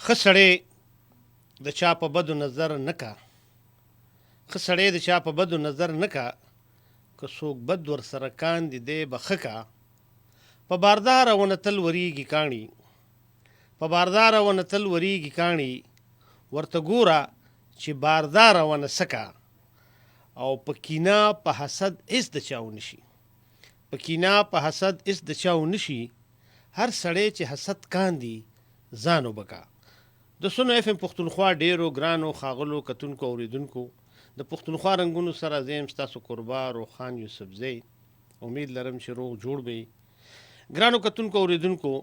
ښه سړی د چا په بدو نظر نه کا، ښه سړی د چا په بدو نظر نه کا، که څوک بد ورسره کاندي دی به ښه کا. په بارداره ونه تل وریږي کاڼي، په بارداره ونه تل وریږي کاڼي، ورته ګوره چې بارداره ونه سکه. او په کینه په حسد هېڅ د چا ونشي، په کینه په حسد هېڅ د چا ونشي. هر سړی چې حسد کاندي ځان وبکا. د سنو اف ام پښتونخوا ډیرو ګرانو ښاغلو کتونکو اوریدونکو، د پښتونخوا رنګونو سره زه یم ستاسو قربا روخان یوسفزی. امید لرم چې روغ جوړ به. ګرانو کتونکو اوریدونکو،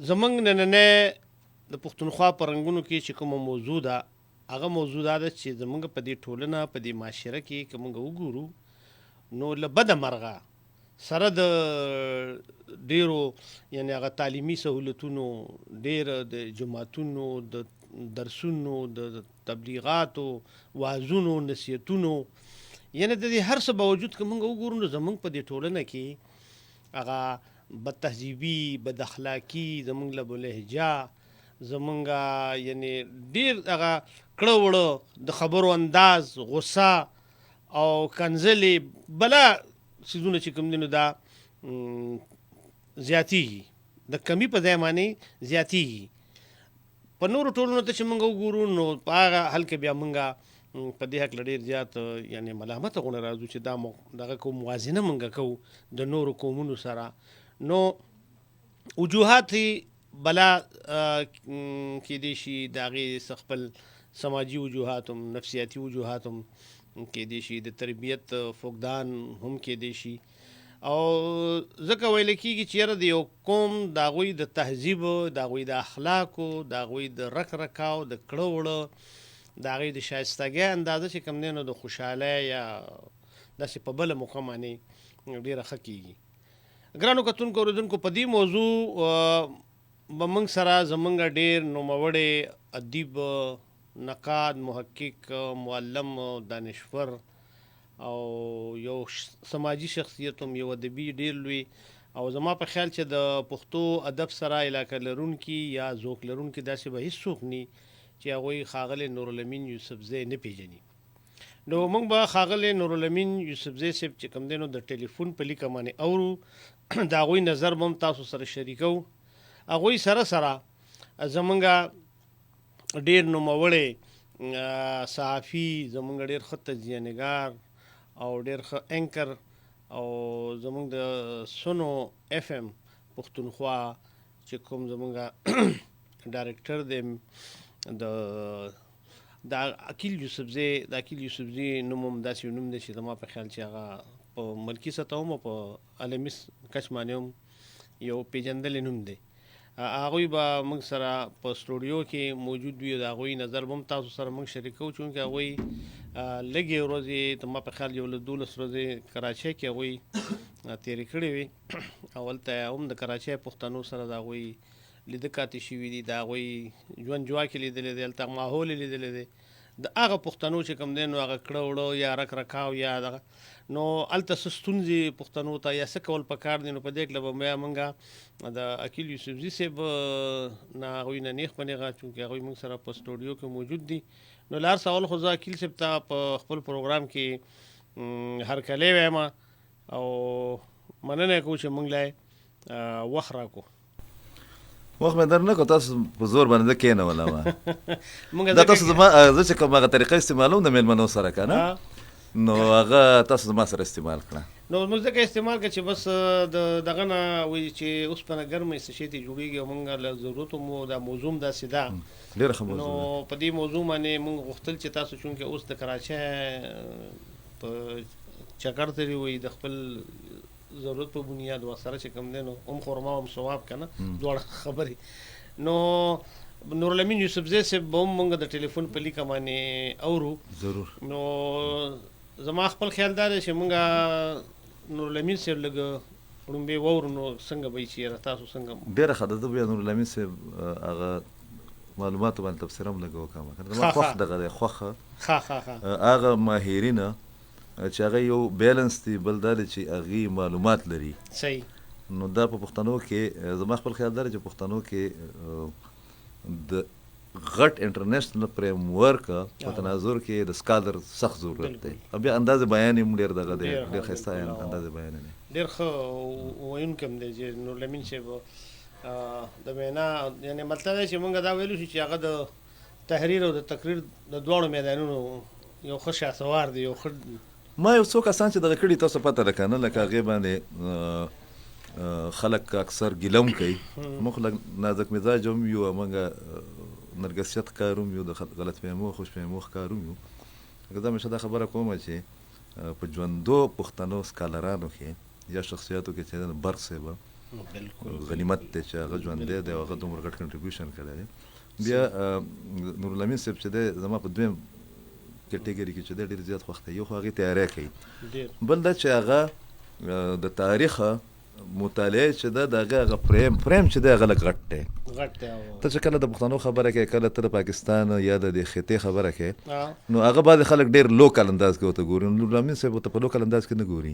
زمونږ نننی د پښتونخوا په رنګونو کې چې کومه موضوع ده، هغه موضوع دا ده چې زمونږ په دې ټولنه په دې معاشره کې که موږ وګورو نو له بده مرغه سره د ډیرو یعنی هغه تعلیمي سهولتونو، ډیر د جماعتونو د درسونو د تبلیغاتو وعظونو نصیحتونو، یعنی د دې هر څه باوجود که موږ وګورو نو زمونږ په دې ټولنه کې هغه بد تهذیبي، بد اخلاقي، زمونږ له لهجه، زمونږ یعنی ډیر هغه کړه وړه د خبرو انداز، غصه او کنځلې بله څیزونه چې کوم دي نو دا زیاتېږي، د کمی په ځای باندې زیاتېږي. په نورو ټولنو ته چې موږ وګورو نو په هغه حل کې بیا موږ په دې هکله ډېر زیات یعنې ملامته غوڼه راځو چې دا دغه کوم موازنه موږ کوو د نورو قومونو سره. نو وجوهات بلا کېدی شي د هغې څه خپل سماجي وجوهات هم، نفسیاتي وجوهات هم کېدی شي، د تربیت فقدان هم کېدی شي. او ځکه ویل کېږي چې یاره د یو قوم د هغوی د تهذیب، د هغوی د اخلاقو، د هغوی د رک رکاو، د کړه وړه، د هغوی د شایستګۍ اندازه چې کوم دی نو د خوشحالۍ یا داسې په بله موقع باندې ډېره ښه کېږي. ګرانو کتونکو اورېدونکو، په دې موضوع به موږ سره زموږ ډېر نوموړی ادیب، نقاد، محقق، معلم، دانشور او یو سماجي شخصیت هم، یو ادبي ډېر لوی، او زما په خیال چې د پښتو ادب سره علاقه لرونکي یا ذوق لرونکي داسې به هېڅوک ني چې هغوی ښاغلی نورالامین یوسفزی نه پیژني. نو موږ به ښاغلی نورالامین یوسفزی صاحب چې کوم دی نو د ټلیفون په لیکه باندې اورو، د هغوی نظر به هم تاسو سره شریکو. هغوی سره سره زمونږ ډېر نوموړی صحافي، زمونږ ډېر ښه تجزیه نګار او ډېر ښه اینکر او زمونږ د سنو اف ام پښتونخوا چې کوم زمونږ ډایرکټر دی د عقیل یوسفزی، د عقیل یوسفزي نوم هم داسې نوم دی چې زما په خیال چې هغه په ملکي سطح هم او په عالمي کچ باندې هم یو پیژندلی نوم دی. هغوی به موږ سره په سټوډیو کې موجود وي او د هغوی نظر به هم تاسو سره موږ شریکوو، چونکې هغوی لږې ورځې زما په خیال یو له 12 ورځې کراچۍ کې هغوی تېرې کړې وې او هلته هم د کراچۍ پښتنو سره د هغوی لیده کاتې شوي دي، د هغوی ژوند جواکې لیدلی دی، هلته ماحول یې لیدلی دی، د هغه پښتنو چې کوم دی نو هغه کړه وړه یا رک رکاو یا دغه نو هلته څه ستونزې پښتنو ته یا څه کول پکار دي. نو په دې کله به بیا موږ د عقیل یوسفزي صاحب نه هغوی نه نیغ په نیغه، چونکې هغوی موږ سره په سټوډیو کې موجود دي. نو له هر څه اول خو زه عقیل صاحب ته په خپل پروګرام کې هرکلی وایم او مننه یې کوو چې موږ له وخت راکړو. وخت مې در نه کړو، تاسو په زور باندې زه کېنولم. دا تاسو زما زه چې کوم هغه طریقه استعمالوم د میلمنو سره که نه، نو هغه تاسو زما سره استعمال کړه. نو موږ ځکه استعمال کړه چې بس د دغه نه وایي چې اوسپنه ګرمه څه شی ته جوړېږي او موږ له ضرورت مو دا موضوع داسې ده ډېره ښه موضوع. نو په دې موضوع باندې موږ غوښتل چې تاسو چونکې اوس د کراچۍ په چکر ترې وایي د خپل ضرورت په بنیاد ورسره چې کوم دی نو هم خورما هم ثواب که نه دواړه خبرې. نو نورالامین یوسفزی صاحب به هم موږ د ټلیفون په لیکه باندې اورو. ضرور. نو زما خپل خیال دا دی چې موږ نورالامین صاحب لږ وړومبې واورو نو څنګه به یې چې تاسو څنګه. ډېره ښه ده، زه بیا نورالامین صاحب هغه معلوماتو باندې تبصره هم لږ وکړم. زما خوښ دغه دی، خوښه هغه ماهرینه چې هغه یو بیلنس دی، بل دا دی چې هغې معلومات لري. صحیح. نو دا په پښتنو کې زما خپل خیال دا دی چې پښتنو کې د غټ انټرنیشنل فریم ورک په تناظر کې د سکالر سخت ضرورت دی. بیا اندازې بیان یې ډېر دغه دی، ډېر ښایسته اندازې بیان دی، ډېر ښه ویونکی هم دی چې نورالامین صاحب د وینا یعنې مطلب دی چې موږ دا ویلو شو چې هغه د تحریر او د تقریر د دواړو میدانونو یو ښه شهسوار دی. یو ښه ما یو څو کسان چې دغه کړي تاسو پته ده که نه، لکه هغې باندې خلک اکثر ګیله هم کوي. موږ خو نازک مزاج هم یو، موږ نرګسیت ښکار هم یو، د غلط فهمو خوش فهمو ښکار هم یو. زه همیشه دا خبره کوم چې په ژوندو پښتنو سکالرانو کې یا شخصیاتو کې چې برق صاحب غنیمت دی چې هغه ژوندی دی او هغه دومره غټ کنټریبیوشن کړی دی. بیا نورالامین صاحب چې دی زما په دویم کټګري کې چې دی ډېر زیات خوښ دی. یو خو هغې تیاری کوي، بل دا چې هغه د تاریخ مطالعه چې ده د هغه فریم چې دی هغه لږ غټ دی. ته چې کله د پښتنو خبره کوې، کله ته د پاکستان یا د دې خطې خبره کوې، نو هغه بعضې خلک ډېر لوکل انداز کې ورته ګوري. نورالامین صاحب ورته په لوکل انداز کې نه ګوري،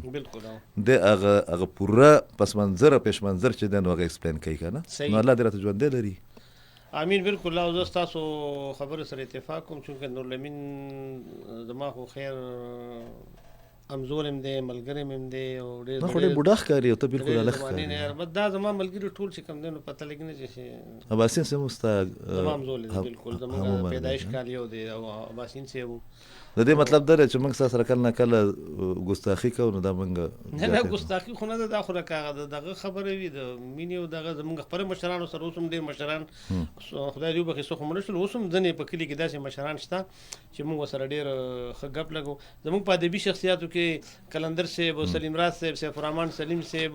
دی هغه پوره پس منظر پیش منظر چې دی نو هغه ایکسپلین کوي که نه. نو الله دې راته ژوندی لري. امین. بالکل. او زه ستاسو خبرو سره اتفاق کوم، چونکه نورالامین زما خو خیر همزول هم دی، ملګری هم دی او ډېر بوډا ښکاري او ته بالکل هلک ښکاري. دا زما ملګري ټول چې کوم دی نو پته لګي نه چې اباسین صاحب هم ستا زما همزول دی. بالکل زموږ پیدایش کال یو دی او اباسین صاحب د دې مطلب دا دی چې موږ ستا سره کله نه کله ګستاخي کوو، نو دا موږ نه ګستاخي خو نه ده، دا خو لکه هغه دغه خبره وي د مینې او دغه زموږ خپله مشرانو سره اوس هم ډېر مشران خدای دې وبخښي څوک هم نه شول، اوس هم ځینې په کلي کې داسې مشران شته چې موږ ورسره ډېر ښه ګپ لګو. زموږ په ادبي شخصیاتو کې قلندر صاحب، سلیم راز صاحب، سیف الرحمن سلیم صاحب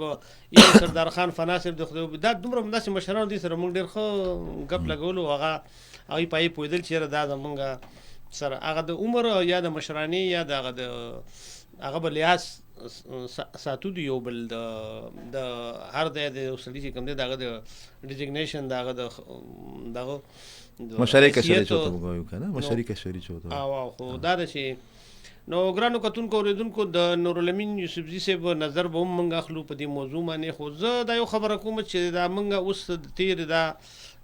یا سردار خان فنا صاحب د خدای دا دومره همداسې مشرانو دي سره موږ ډېر ښه ګپ لګولو. هغه هغوی په هغې پوهېدل چې یاره دا زموږ سره هغه د عمر یا د مشراني یا د هغه به لحاظ ساتو د یو بل د هر ځای د یو سړي چې کوم دی د هغه د ډیزګنیشن د هغه دغه مشاري کشري چې ورته وایو که نه، مشاري کشري چې ورته وایو. خو دا ده چې نو ګرانو کتونکو اورېدونکو د نورالامین یوسفزي صاحب نظر به هم موږ اخلو په دې موضوع باندې. خو زه دا یو خبره کوم چې دا موږ اوس د تېر دا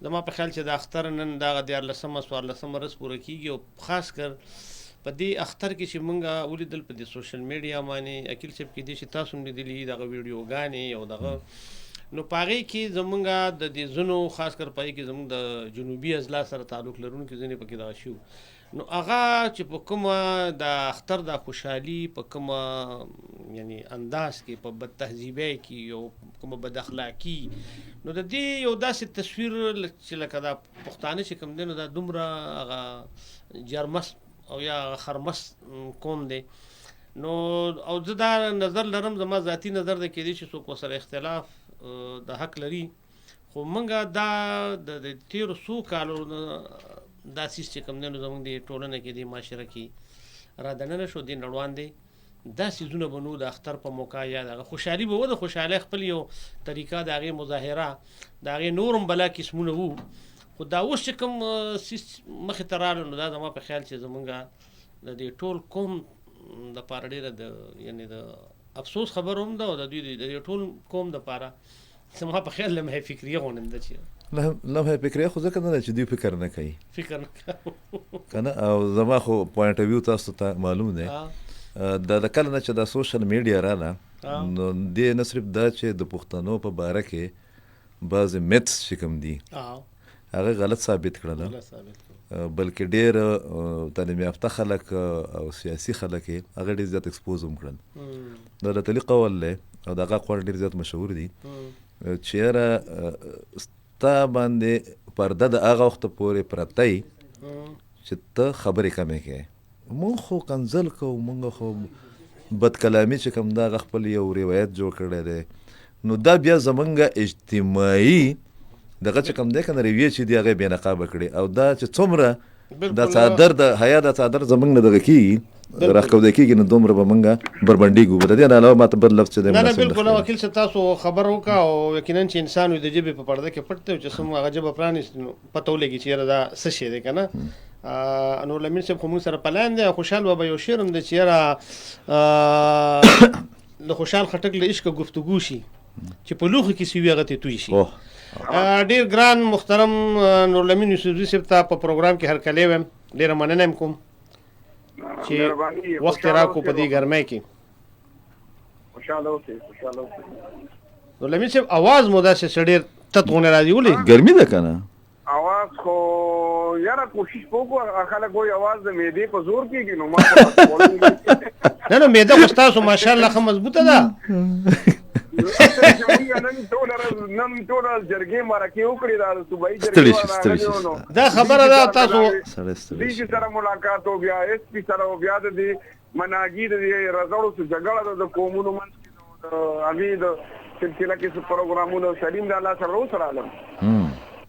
زما په خیال چې د اختر نن دغه 14مه 14مه ورځ پوره کېږي او خاص کر په دې اختر کې چې موږ ولیدل په دې سوشل میډیا باندې اکیل صاحب کې دې چې تاسو هم لیدلي دغه ویډیوګانې او دغه نو په هغې کې زموږ د دې ځینو خاص کر په هغې کې زموږ د جنوبي اضلاع سره تعلق لرونکي ځینې پکې دغه شي نو هغه چې په کومه د اختر د خوشحالي په کومه یعنی انداز کې په بد تهذیبۍ کې او کومه بد اخلاقي نو د دې یو داسې تصویر چې لکه دا پښتانه چې کوم دی نو دا دومره هغه جرمس او یا خرمس قوم دی نو او زه دا نظر لرم زما ذاتي نظر دی کېدای چې څوک ورسره اختلاف د حق لري خو موږ دا د تېرو څو کالو دا سیس چې کوم دی نو زموږ د ټولنه کې د معاشره کې را دننه شو دی نړوان دی دا سیزونه به نو د اختر په موقع یا د خوشحالي به و د خوشحالۍ خپل یو طریقه د هغې مظاهره د هغې نور هم بلا قسمونه وو خو دا اوس چې کوم سیس مخې ته راغلو نو دا زما په خیال چې زموږ د دې ټول قوم دپاره ډېره د یعنې د افسوس خبر هم ده او د دوی د دې ټول قوم دپاره زما په خیال لمحه فکریه غوندم ده چې لمحه فکریه خو ځکه نه ده چې دوی فکر نه کوي فکر نه کوي که نه او زما خو پوینټ آف ویو تاسو ته معلوم دی د کله نه چې دا سوشل میډیا راله نو دې نه صرف دا چې د پښتنو په باره کې بعضې میتس چې کوم دي هغه غلط ثابت کړله بلکې ډېر تعلیم یافته خلک او سیاسي خلک یې هغه ډېر زیات ایکسپوز هم کړل د لتلي قول دی او د هغه اقوال ډېر زیات مشهور دي چې یاره ستا باندې پرده د هغه وخته پورې پرتی چې ته خبرې کمې کوې مونږ خو کنځل کوو مونږ خو بد کلامي چې کوم دا هغه خپل یو روایت جوړ کړی دی نو دا بیا زمونږ اجتماعي دغه چې کوم دی که نه رویې چې دي هغه بې نقابه کړي او دا چې څومره دا څادر د حیا دا څادر زمونږ نه دغه کېږي راښکوده کېږي نو دومره به موږ بربنډېږو به د دې نه علاوه ماته بل لفظ چې دی نه نه بلکل وکیل صاحب تاسو خبر وکړه او یقینا چې انسان وي د ژبې په پرده کې پټ دی چې څومره هغه ژبه پرانیست نو پته ولګي چې یاره دا څه شی دی که نه نورالامین صاحب خو موږ سره پلان دی او خوشحال بابا یو شعر هم دی چې یاره د خوشحال خټک له عشقه گفتگو شي چې په لوښو کې سوي هغه ته توی شي. اوه ډیر ګران محترم نورالامین یوسفزي صاحب ته په پروګرام کې هرکلی ویم، ډیره مننه کوم چې وخت راکو په دې ګرمۍ کې. خوشاله اوسئ. نورالامین صاحب आवाज مو داسې ډیر تتغونه راځي ولې؟ ګرمي ده کنه आवाज خو یاره کوشش وکړو خلک وایي आवाज د معدې په زور کېږي نو ما نه معده خو ستاسو ماشاءالله ښه مضبوطه ده. نن ټول جرګې مرکې وکړې دا صوبایي جرګې دا خبره ده تاسو دې سره ملاقات او بیا اس پی سره او بیا د مناګي د رزړو څخه جګړه د قومونو منځ کې هغې د سلسله کې پروګرامونو سلیم د الله سره وسره علم.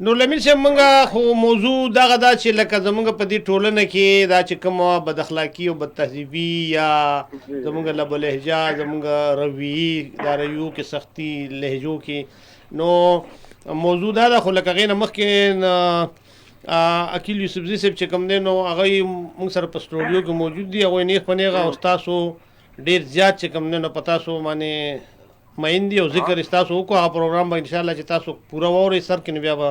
نورالامین صاحب مونږه خو موضوع دغه دا چې لکه زمونږ په دې ټولنه کې دا چې کومه بد اخلاقي او بد تهذیبي یا زمونږ لب و لهجه زمونږ رویې دا رویو کې سختي لهجو کې نو موضوع دا ده خو لکه هغې نه مخکې عقیل یوسفزي صاحب چې کوم دی نو هغه مونږ سره په سټوډیو کې موجود دي. هغوی نیغ په نیغه او ستاسو ډېر زیات چې کوم دی نو په تاسو باندې مین دي او ذکر ستاسو وکړو. هغه پروګرام به انشاءالله چې تاسو پوره واورئ سر کې نو بیا به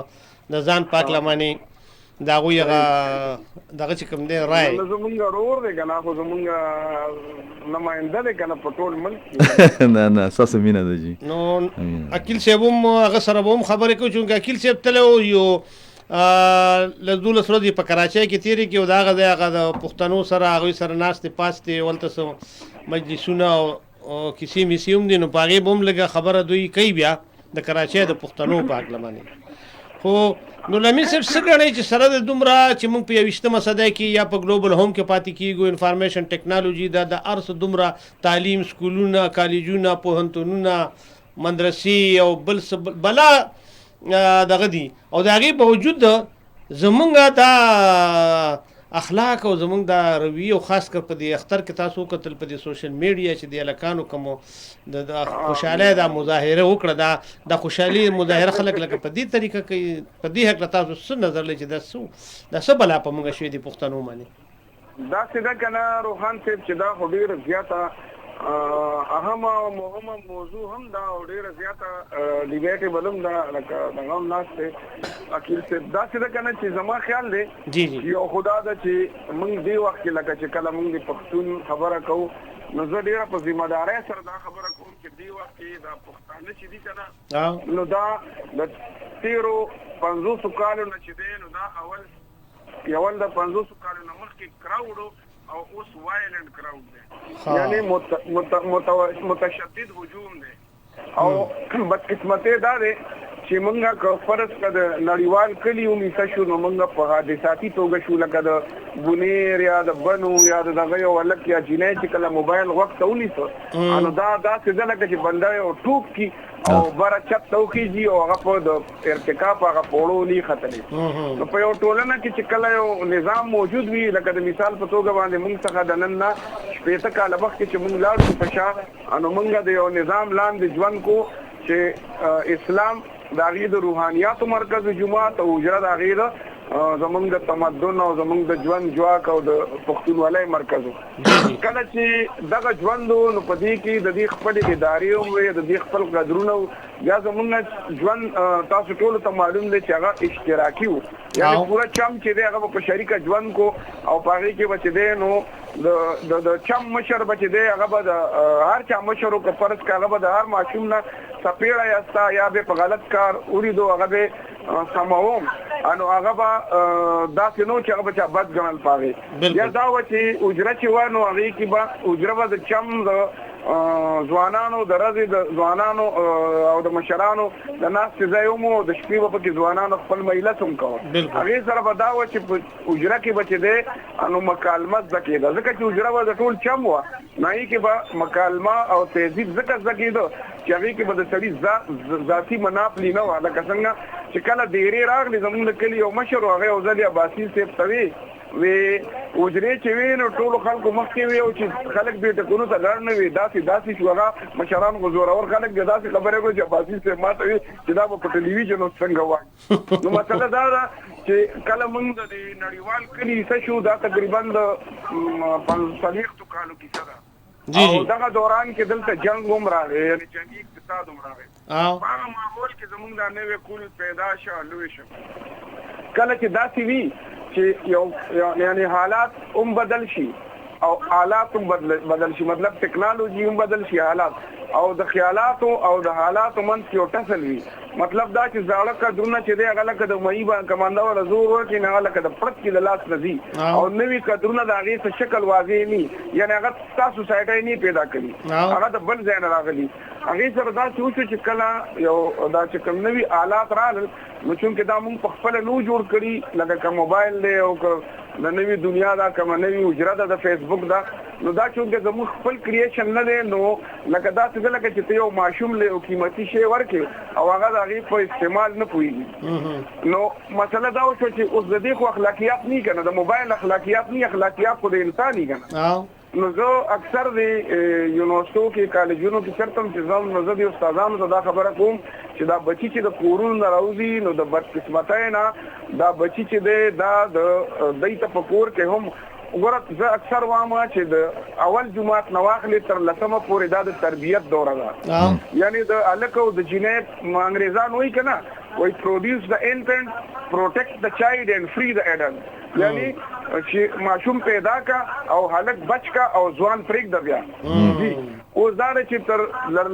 د ځان پاک لمانې د هغوی هغه دغه چې کوم دی رای زمونږ ورور دی که نه خو زمونږ نماینده دی که نه په ټول ملک نه ستاسو مینه ده جي. نو عقیل صاحب هم هغه سره به هم خبرې کوو چونکې عقیل صاحب تللی و یو له 12 ورځې په کراچۍ کې تېرې کړي او د هغه ځای هغه د پښتنو سره هغوی سره ناستې پاستې ولته څه مجلسونه او کیسې میسې هم دي نو په هغې به هم لږه خبره دوی کوي بیا د کراچۍ د پښتنو په هکله باندې. خو نورالامین صاحب څه ګڼئ چې سره د دومره چې موږ په 21مه صدۍ کې یا په ګلوبل هوم کې پاتې کېږو انفارمیشن ټیکنالوژي دا د هر څه دومره تعلیم سکولونه کالجونه پوهنتونونه مدرسې او بل څه بلا دغه دي او د هغې باوجود زمونږ دا اخلاق او زمونږ دا رویه او خاص کر په دې اختر کې تاسو وکتل په دې سوشل میډیا چې د هلکانو کومو د خوشحالۍ دا مظاهره وکړه دا خوشحالي مظاهره خلک لکه په دې طریقه کوي په دې هکله تاسو څه نظر لرئ چې دا څه بلا په موږ شوې دي پښتنو باندې؟ داسې ده که نه روحان صاحب چې دا خو ډېره زیاته اهمه او مهمه موضوع هم دا او ډېره زیاته ډیبیټیبل هم ده لکه دغه هم ناست دی عقیل صاحب. داسې ده که نه چې زما خیال دی یو خو دا ده چې موږ دې وخت کې لکه چې کله موږ د پښتون خبره کوو نو زه ډېره په ذمهدارۍ سره دا خبره کوم چې دې وخت کې دا پښتانه چې دي که نه نو دا د 50 کالو نه چې دی نو دا اول د 50 کالو نه مخکې کراوډ او اوس وایلنټ کراوډ دی یعنی متشدد هجوم دی او بدقسمتۍ دا دی چې مونږه که فرض که د نړیوال کلي ومیسه شو نو مونږ په حادثاتي توګه شو لکه د بونیر یا د بنو یا د دغه یو هلک یا جینۍ چې کله موبایل غوږ ته ونیسه نو دا داسې ده لکه چې بنده یو ټوپ کي او بره چت ته وخیږي او هغه په د ارتکاب هغه پوړو نی ختلی. نو په یو ټولنه کې چې کله یو نظام موجود وي لکه د مثال په توګه باندې مونږ څخه د نن نه 15 کاله مخکې چې مونږ لاړو په شا نو مونږ د یو نظام لاندې ژوند کو چې اسلام د هغې د روحانیاتو مرکز جماعت او حجره د هغې د زمونږ د تمدن او زمونږ د ژوند جواک او د پښتونولۍ مرکز کله چې دغه ژوند نو په دې کې د دې خپلې ادارې هم وي د دې خپل قدرونه بیا زمونږ ژوند تاسو ټولو ته معلوم دی چې هغه اشتراکي و یعنې پوره چم چې دی هغه په شریکه ژوند کو او په هغې کې به چې دی نو د چم مشر به چې دی هغه به د هر چا مشر و که فرض که هغه به د هر ماشوم نه څپېړه یاستا یا به په غلط کار ولیدو هغه به سموم انو هغه به داسې نو چې هغه به چا بد ګڼل په هغې یا دا وه چې اجره چې وه نو هغې کې به اجره به د چم د ځوانانو د ورځې د ځوانانو او د مشرانو د ناستې ځای هم و د شپې به پکې ځوانانو خپل مجلس هم کوه هغې سره به دا وه چې په اجره کې به چې دی نو مکالمه زده کېده ځکه چې اجره به د ټول چم وه نو هغې کې به مکالمه او تهذیب ځکه زده کېده چې هغې کې به د سړي ذاتي مناپلي نه وه لکه څنګه چې کله ډېرې راغلې زمونږ د کلي یو مشر و هغه یو ځل عباسي صاحب ته وی اجرې چې وي نو ټولو خلکو مخکې وي او چې خلک بیټکونو ته لاړ نه وي داسې شو هغه مشران خو زورور خلک دي داسې خبرې کړو چې عباسي صاحب ما ته وي چې دا به په ټلویزیون اوس څنګه وایي نو مسله دا ده چې کله موږ د نړیوال کلي څه شو دا تقریبا د 45 کالو کیسه ده او دغه دوران کې دلته جنګ هم راغی یعنې جنګي استاد هم راغی او هغه ماحول کې زمونږ دا نوې کول پیدا شو لوی شو کله چې داسې وي چې یو یعنی حالات هم بدل شي او حالات هم بدل شي مطلب ټکنالوژي هم بدل شي حالات او د خیالاتو او د حالاتو منځ کې یو ټسل وي مطلب دا چې زاړه قدرونه چې دی هغه لکه د مهي کمانډا ولا زور ورکړي نه لکه د پړت کې د لاس نزي او نوې قدرونه د هغې څه شکل واضح ني یعنی هغه تاسو سوسایټي نه پیدا کړي هغه د بل ځای نه راغلي هغې سره دا چې کله یو دا چې کوم نوي آلات راغلل نو چونکې دا موږ په خپله نو جوړ کړي لکه که موبایل دی او که د نوې دنیا دا کومه نوې حجره ده د فیسبوک دا نو دا چونکې زموږ خپل کریشن نه دی نو لکه داسې ده لکه چې ته یو ماشوم له یو قیمتي شی ورکړې او هغه د هغې په استعمال نه پوهېږي نو مسله دا وشوه چې اوس د دې خو اخلاقیات نه که نه د موبایل اخلاقیات نه اخلاقیات خو د انسان که نه نو زه اکثر د یونیورسټو کې کالجونو کې چېرته هم چې ځم نو زه د استادانو ته دا خبره کوم چې دا بچي چې د کورونو نه راوځي نو د بدقسمتۍ نه دا بچي چې دی دا د دوی ته په کور کې هم وګوره زه اکثر وایم چې د اول جماعت نه واخلې تر لسمه پورې دا د تربیت دوره ده یعنی د هلک او د جینۍ انګریزان وایي که نه وایي پروډیوس د انفنټ پروټیکټ د چایلډ اینډ فری د ایډلټ یعنی چې ماشوم پیدا کا او هلک بچ کا او ځوان پرېږده بیا اوس دا ده چې تر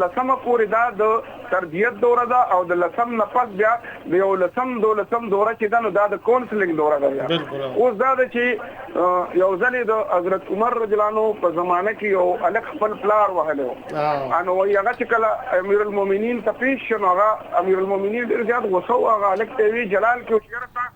لسمه پورې دا د تربیت دوره ده او د لسم نه پس بیا د یو لسم دولسم دوره چې ده نو دا د کونسلینګ دوره ده بیا اوس دا ده چې یو ځلې د حضرت عمر رضی الله عنه په زمانه کې یو هلک خپل پلار وهلی و نو وایي هغه چې کله امیر المؤمنین ته پیش شو نو هغه امیر المؤمنین ډېر زیات غوسه و هغه هلک ته وی جلال کې وشګره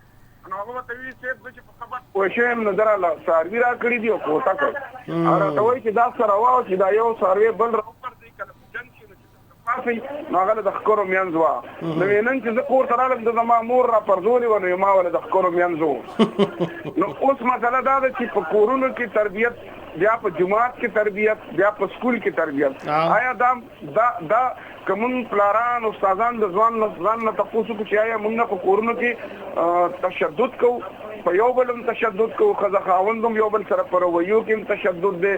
نو هغه ورته وایي صاحب زه چې په خبر پوه شوی یم نو دراله څاروي راکړي دي او کوټه کړ هغه راته وایي چې دا سره واو چې دا یو څاروی بل راوپرځي کله جنګ شي نو چې پاسئ نو هغه د ښکرو منځ وه نو نن چې زه کور ته رالم د زما مور راپرځولې وه نو ما ولې د ښکرو منځ و نو اوس مسله دا ده چې په کورونو کې تربیت بیا په جماعت کې تربیت بیا په سکول کې تربیت آیا دا کوم پلاران استادان د ځوان نه تاسو کو چې آیا موږ په کورونو کې تشدد کوو په یو بل هم تشدد کوو ښځه خاوند هم یو بل سره په رویو کې هم تشدد دی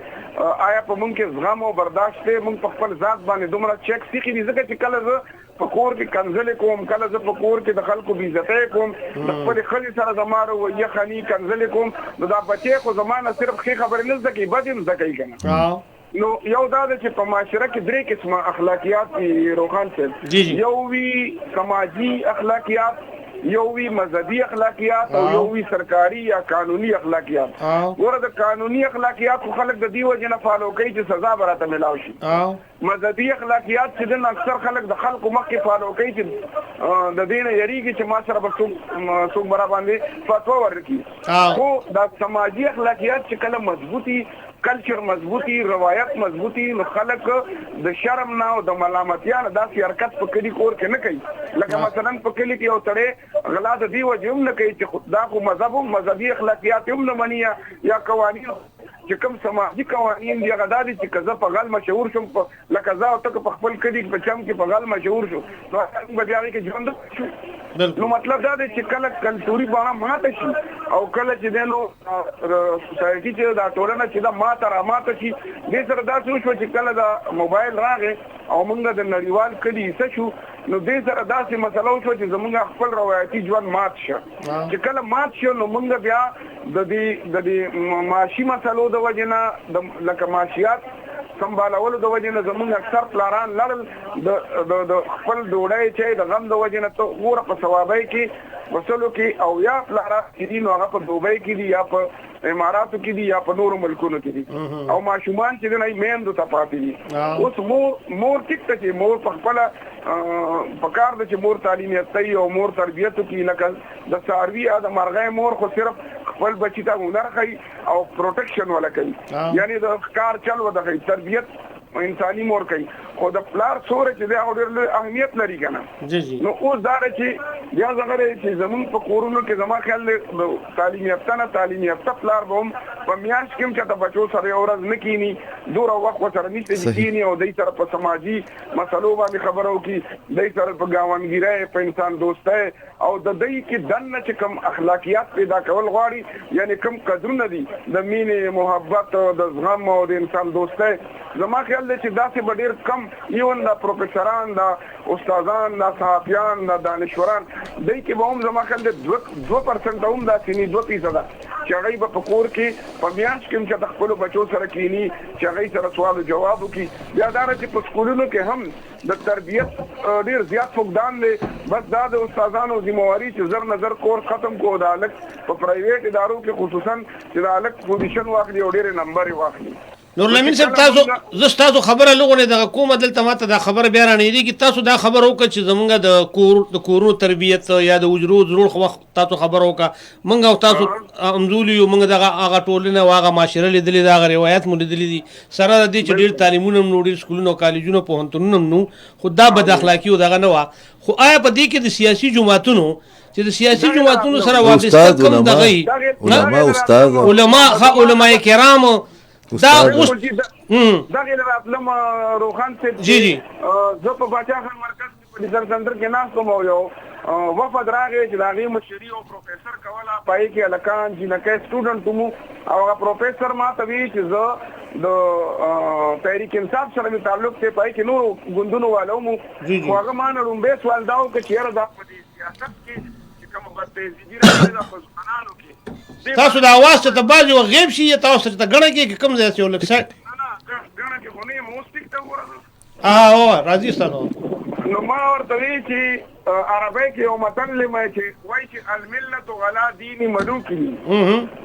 آیا په موږ کې زغم او برداشت دی موږ په خپل ذات باندې دومره چیک سیخي دي ځکه چې کله زه په کور کې کنځلې کوم کله زه په کور کې د خلکو بېعزتۍ کوم د خپلې ښځې سره زما رویه خني کنځلې کوم نو دا بچی خو زما نه صرف ښې خبرې نه زده کوي بد هم زده کوي که نه نو یو دا ده چې په معاشره کې درې قسمه اخلاقیات دي روخان صاحب یو وي سماجي اخلاقیات یو وی مذهبي اخلاقیات او یو وی سرکاري یا قانوني اخلاقیات ګوره د قانوني اخلاقیات خو خلک د دې وجې نه فالو کوي چې سزا به راته ملاو شي مذهبي اخلاقیات چې دن اکثر خلک د خلکو مخکې فالو کوي چې د دې نه یریږي چې ما سره به څوک برا باندې فتوا ورکړي خو دا سماجي اخلاقیات چې کله مضبوطي کلچر مضبوطی روایت مضبوطی نو خلک د شرم نه او د ملامتیا نه داسې حرکت په کلي کور کې نه کوي لکه مثلا په کلي کې یو سړی غلا د دې وجې هم نه کوي چې دا خو مذهب هم مذهبي اخلاقیات هم نه مني یا قوانین چې کوم سماجي قوانین دي هغه دا دي چې که زه په غل مشهور شم لکه زه او ته په خپل کلي په چم کې په غل مشهور شو نو به بیا هغې کې ژوند شو نو مطلب دا دی چې کله کلتوري بڼه ماته شي او کله چې دی نو سوسایټي چې دا ټولنه چې دا ماته راماته شي دې سره داسې وشوه چې کله د موبایل راغې او موږ د نړیوال کلي حصه شو نو دې سره داسې مسله وشوه چې زموږ خپل روایتي ژوند مات شه چې کله مات شو نو موږ بیا د دې معاشي مسلو د وجې نه لکه معاشیات سمبالولو د وجې نه زموږ اکثر پلاران لړل د خپل ډوډۍ چې د غم د وجې نه ته وګوره په ثوابۍ کې وسلو کې او یا پلاران چې دي نو هغه په دوبۍ کې دي یا په اماراتو کې دي یا په نورو ملکونو کې دي او ماشومان چې دی نه میندو ته پاتې دي اوس مور ټیک ته چې مور په خپله پکار ده چې مور تعلیم یافته او مور تربیت وکړي لکه د څاروي یا د مرغۍ مور خو صرف خپل بچي ته هنر ښایي او پروټیکشن ولا کوي یعنی د ښکار چل وده ښایي تربیت انساني مور کوي خو د پلار سوره چې دی هغه ډېر لوی اهمیت لري که نه نو اوس دا ده چې بیا زه غلی چې زمونږ په کورونو کې زما خیال دی د تعلیم یافته نه تعلیم یافته پلار به هم په میاشت کې هم چې د بچو سره یو ورځ نه کښېني دومره وخت ورسره نشته چې کښېني او دوی سره په سماجي مسلو باندې خبره وکړي دوی سره په ګاونګیرۍ په انسان دوستۍ او د دوی کې دننه چې کوم اخلاقیات پیدا کول غواړي یعنی کوم قدرونه دي د مینې محبت او د زغم او د انسان دوستۍ زما خیال خیال دی چې داسې به ډېر کم ایون دا پروفیسران دا استادان دا صحافیان دا دانشوران دی کې به هم زما خیال دی 2% هم داسې نه 2% چې هغوی به په کور کې په میاشت کې هم چې د خپلو بچو سره کښېني چې هغوی سره سوال و جواب وکړي. بیا دا ده چې په سکولونو کې هم د تربیت ډېر زیات فقدان دی. بس دا د استادانو ذمواري چې زر نه زر کور ختم کو د هلک په پرایویټ ادارو کې خصوصا چې د هلک پوزیشن واخلي او ډېرې نمبرې واخلي. نورالامین صاحب تاسو زه ستاسو خبره لغونې دغه کومه دلته ماته دا خبره بیا رانیږي تاسو دا خبره وکړه چې زمونږ د کورونو تربیت یا د حجرو ضرور وخت تاسو خبره وکړه موږ او تاسو همزولي یو موږ دغه هغه ټولنه او هغه معاشره لیدلې د هغه روایت مو لیدلي دي سره د دې چې ډېر تعلیمونه هم نو ډېر سکولونه او کالجونه پوهنتونونه هم نو خو دا بد اخلاقي او دغه نه وه خو آیا په دې کې د سیاسي جماعتونو چې د سیاسي جماعتونو سره وابسته کم دغه علما کرام دا اوس دغه راتلم روخان صاحب جی زه په باچا خان مرکز کې په ډیزاین سنټر کې ناست کوم یو وفد راغی چې د هغې مشري او پروفیسر کوله پای کې هلکان جینکۍ سټوډنټ مو او هغه پروفیسر ما ته وی چې زه د تحریک انصاف سره مې تعلق دی پای کې نورو ګوندونو والو مو خو هغه ما نه لومبې سوال دا وکړه چې یاره دا په دې سیاست کې چې کومه بدتهذیبي راغلې ده په ځوانانو کې تاسو د اواز ته بعضې وخت غیب شي یا تاسو ته ګڼه کې کوم ځای چې لږ سټ ګڼه کې خو نه یم اوس ټیک ته وګوره راځي ستاسو نو ما ورته وی چې عربی کې یو متل لیمه چې وایي چې الملت غلا دیني ملوکي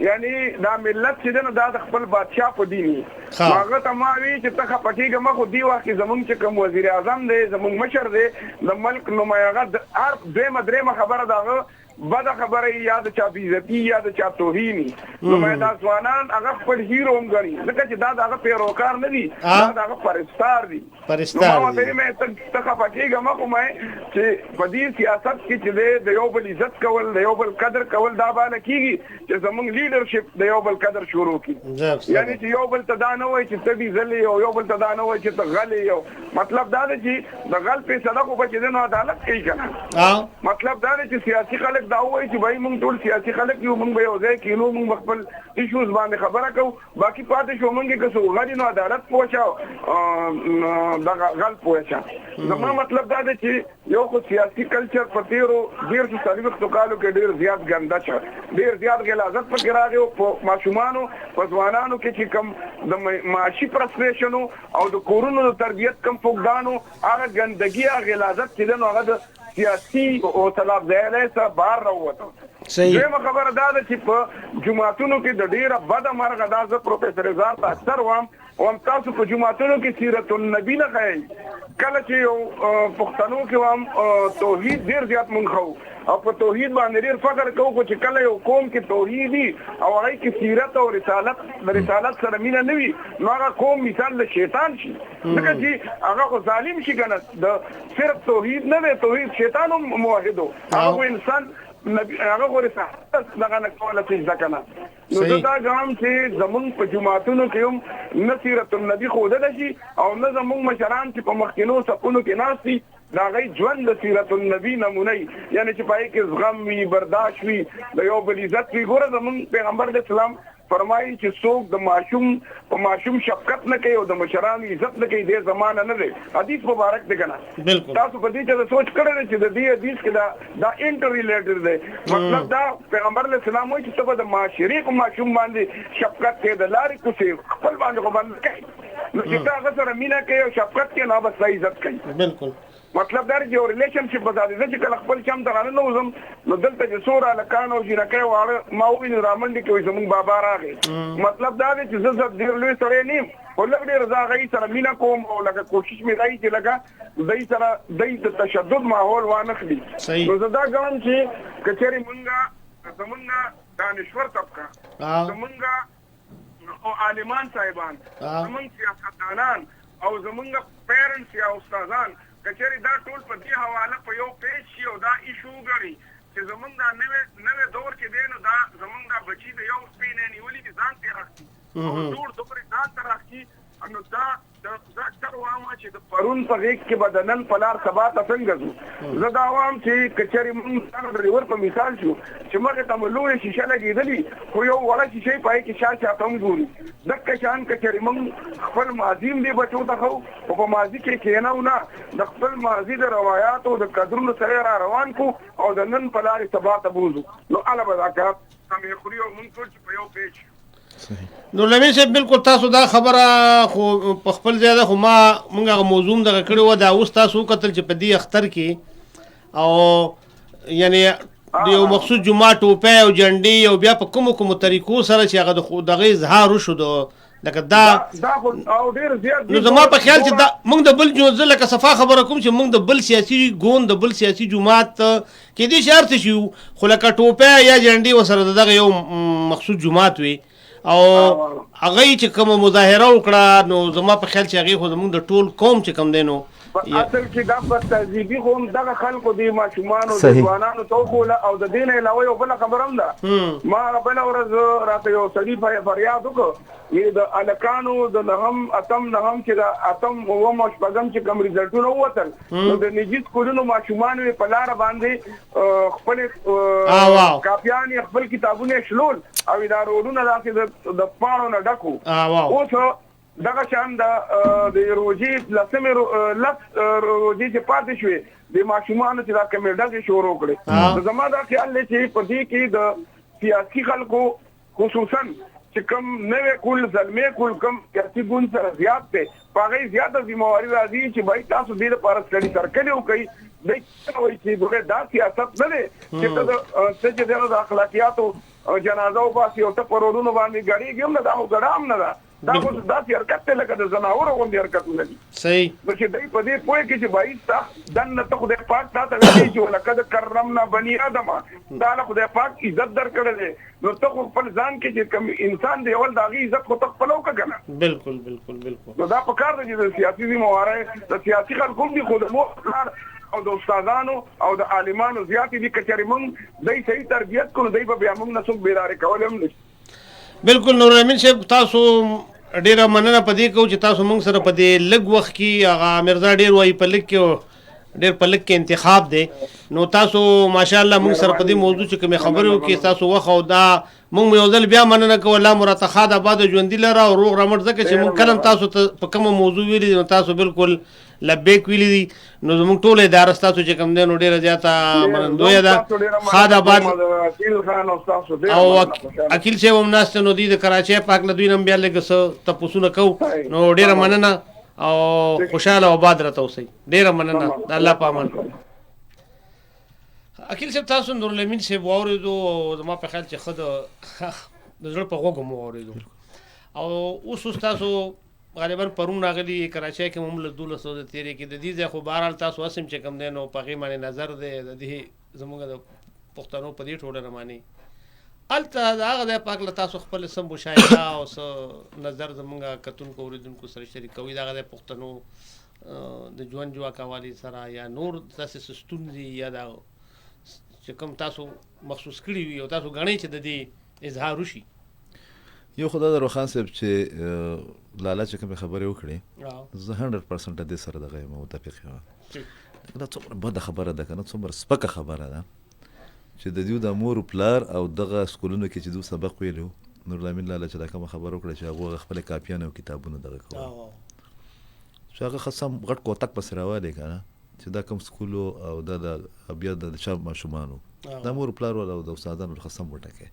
یعنی دا ملت چې دی نو دا د خپل بادشاه په دین هغه ته ما وی چې ته خفه کېږه مه خو دې وخت کې زمونږ چې کوم وزیر اعظم دی زمونږ مشر دی د ملک نمایغه هر دویمه درېیمه خبره د هغه بده خبره یا د چا بېعزتي یا د چا توهیني نو باید دا ځوانان هغه خپل هیرو هم ګڼي ځکه چې دا د هغه پیروکار نه دي دا د هغه پرستار دي نو ما ورته ویل ته خفه کېږه مه خو چې په دې سیاست کې چې دی د یو بل عزت کول د یو بل قدر کول دا باندې کېږي چې زموږ لیډرشپ د یو بل قدر شروع کړي یعنی چې یو بل ته دا نه وایي چې ته دې ځلې او یو بل ته دا نه وایي چې ته غلې یو مطلب دا دی چې د غل فیصله خو به چې دی نو عدالت کوي که نه مطلب دا دی چې سیاسي خلک دا وایي چې بھائی موږ ټول سیاسي خلک یو موږ به یو ځای کېنو موږ خپل ایشوز باندې خبره کوو باقي پاتې شو موږ که څه وغواړي نو عدالت پوه شه دغه غل پوه شه زما مطلب دا دی چې یو خو سیاسي کلچر په تېرو 140 کالو کې ډېر زیات ګنده شه ډېر زیات غلاظت پکې راغی په ماشومانو په ځوانانو کې چې کوم د معاشي فرسټریشن او د کورونو د تربیت کم فقدان هغه ګندګي هغه غلاظت چې دی نو هغه د سیاسي او طلب ځای څخه بهر راووتو دویمه خبره دا ده چې په جوماتونو کې د ډېره بده مرغه دا زه پروفیسر اظهار ته اکثر وایم تاسو په جوماتونو کې سیرت النبي نه ښایئ کله چې یو پښتنو کې هم توحید ډېر زیات مونږ ښو او په توحید باندې ډېر فخر کوو خو چې کله یو قوم کې توحید وي او هغې کې سیرت او رسالت سره مینه نه وي نو هغه قوم مثال د شیطان شي ځکه چې هغه خو ظالم شي که نه د صرف توحید نه دی توحید شیطان هم موحد و هغه خو انسان هغه خو رسالت دغه نه کوله سجده که نه نو زه دا ګڼم چې زمونږ په جوماتونو کې هم نه سیرت النبي ښودلی شي او نه زمونږ مشران چې په مخکینو صفونو کې ناست دي د هغې ژوند د سیرت النبي نمونه وي یعنې چې په هغې کې زغم وي برداشت وي د یو بل عزت وي ګوره زمونږ پیغمبر علیه السلام فرمایي چې څوک د ماشوم په ماشوم شفقت نه کوي او د مشرانو عزت نه کوي دې زمانه نه دی حدیث مبارک دی که نه تاسو په دې چې سوچ کړی دی چې د دې حدیث کې دا انټر ریلیټډ دی مطلب دا پیغمبر علیه السلام وایي چې ته به د معاشرې په ماشوم باندې شفقت کوې د لارې کوڅې خپل باندې خو باندې کوي نو چې ته هغه سره مینه کوي او شفقت کوي نو به ستا عزت کوي بالکل مطلب دا چې یو ریلیشنشپ به زه چې کله خپل چم ته رانه وځم نو دلته چې څو هلکان او جینکۍ واړه ما وویني رامنډې کوي زموږ بابا راغی مطلب دا دی چې زه ډېر لوی سړی نه یم خو لږ ډېر زه هغوی سره مینه کوم او لکه کوشش مې دا وي چې لکه دوی سره دوی د تشدد ماحول وانخلي نو زه دا ګڼم چې که چېرې زمونږ دانشور طبقه زمونږ او عالمان صاحبان زمونږ سیاستدانان او زمونږ پیرنټس یا استادان کچېرې دا ټول په دې حواله په یو پیج شي او دا ایشو وګڼي چې زمونږ دا نوې دور چې دی نو دا زمونږ دا بچي د یو سپی نه نیولي دي ځان ترې راکړي او جوړ دوپرې ځان ته راکړي نو دا اکثر عوام چې د پرون په غیږ کې به د نن په لار سبا ته څنګه ځو زه دا عوام چې کچرې موږ د ریور په مثال شو چې مخې ته مو لویه شیشه لګېدلې خو یو وړه شیشې پای کې شا شاته هم ګوري دقه شان کچرې موږ خپل ماضي هم دې بچو ته ښو خو په ماضي کې کښېنو نه د خپل ماضي د روایاتو د قدرونو سره را روان کو او د نن په لارې سبا ته بوځو نو هله به دا کار کمې خوري او موږ ټول چې په یو پیج نور لمین صاحب بالکل تاسو دا خبره خو په خپل ځای ده خو موږ هغه موضوع دغه کړې وه دا اوس تاسو وکتل چې په دې اختر کې او یعنې د یو مخصوص جومات ټوپۍ او جنډې او بیا په کومو طریقو سره چې هغه دغه اظهار وشو لکه دا نو زما په خیال چې دا موږ د بل زه لکه صفا خبره کوم چې موږ د بل سیاسي ګوند د بل سیاسي جومات کېدای شي هر څه شي خو لکه ټوپۍ یا جنډې ورسره دغه یو مخصوص جومات وي او هغه چې کومه مظاهره وکړه نو زما په خیال چې هغې خو زموږ د ټول قوم چې کوم دی نو اصل کې دا په تهذیبي خو هم دغه خلکو د ماشومانو د ځوانانو ته وښوله او د دې نه علاوه یو بله خبره هم ده ما بله ورځ راته یو سړي فریاد وکړ د هلکانو د اتم نهم چې د اتم اووم او شپږم چې کوم ریزلټونه ووتل نو د نجي سکولونو ماشومان یې په لاره باندې خپل کاپیان یې خپل کتابونه شلول او دا روډونه داسې د پاڼو نه ډکو اوس دغه شان د روژې لس روژې چې پاتې شوې د ماشومانو چې دا کمې ډکې شروع کړې زما دا خیال دی چې په دې کې د سیاسي خلکو خصوصا چې کوم نوې کول زلمې کول کوم سیاسي ګوند سره زیات دی په هغې زیاته ذمهواري راځي چې بھائی تاسو دې لپاره سټډي سرکلې وکړئ دی وایي چې دا سیاست نه دی چې ته چې دی نو د اخلاقیاتو جنازه وباسي او ته په روډونو باندې ګډېږي هم نه دا خو ګډه هم نه ده دا خو داسې حرکت دی لکه د زناورو غوندې حرکتونه دي صحیح نو چې دی په دې پوه کې چې بھائی ستا دننه ته خدای پاک تا ته ویلي چې ولقد کرمنا بني آدمه دا له خدای پاک عزت درکړی دی نو ته خو خپل ځان کې چې کوم انسان دی اول د هغې عزت خو ته خپله وکړه که نه بالکل بالکل بالکل نو دا پکار دی چې د سیاسي ذمهوارۍ د سیاسي خلکو هم دي خو د مور پلار او د استادانو او د عالمانو زیاتې دي که چېرې موږ دی صحیح تربیت کړو دی به بیا موږ نه څوک بیدارې کولی هم نشي بالکل نور امین صاحب تاسو ډیره مننه په دې کوو چې تاسو موږ سره په دې لږ وخت کې هغه مرزا ډېر وایي په لږ کې ډېر په لږ کې انتخاب دی نو تاسو ماشاءالله موږ سره په دې موضوع چې کومې خبرې وکړي ستاسو وخت او دا موږ یو ځل بیا مننه کوو الله مو راته ښاد اباده ژوندي لره او روغ رمټ ځکه چې موږ کله تاسو ته په کومه موضوع ویلي دي نو تاسو بالکل لبیک ویلي دي نو زموږ ټوله اداره ستاسو چې کوم دی نو ډېره زیاته منندویه ده ښاد آباد او عقیل صاحب هم ناست نو دوی د کراچۍ په هکله دوی نه هم بیا لږ څه تپوسونه کوو نو ډېره مننه او خوشحاله او آباد راته اوسئ ډېره مننه د الله په امان عقیل صاحب تاسو نورالامین صاحب واورېدو او زما په خیال چې ښه د زړه په غوږو مو واورېدو او اوس تاسو غالبا پرون راغلي کراچۍ کې هم له 1200 د تیرې کې د دې ځای خو بهرحال تاسو اسم چې کوم دی نو په هغې باندې نظر دی د دې زموږ د پښتنو په دې ټولنه باندې هلته د هغه ځای په هکله تاسو خپل څه مشاهده او څه نظر زموږ کتونکو اورېدونکو سره شریکوي د هغه ځای پښتنو د ژوند جواکه والي سره یا نور داسې څه ستونزې یا دا چې کوم تاسو مخصوص کړي وي او تاسو ګڼئ چې د دې اظهار وشي یو خو دا د روخان صاحب چې لالا چې کومې خبرې وکړې زه 100% د دې سره دغه یم متفق یم دا څومره بده خبره ده که نه څومره سپکه خبره ده چې د دوی د مور پلار او دغه سکولونو کې چې دوی سبق ویلو نورالامین لالا چې دا کومه خبره وکړه چې هغوی خپلې کاپیانې او کتابونه دغه کول چې هغه خصم غټ کوتک پسې راوالی که نه چې دا کوم سکولو او دا د بیا د چا ماشومانو دا مور پلار او د استادانو خصم وټکئ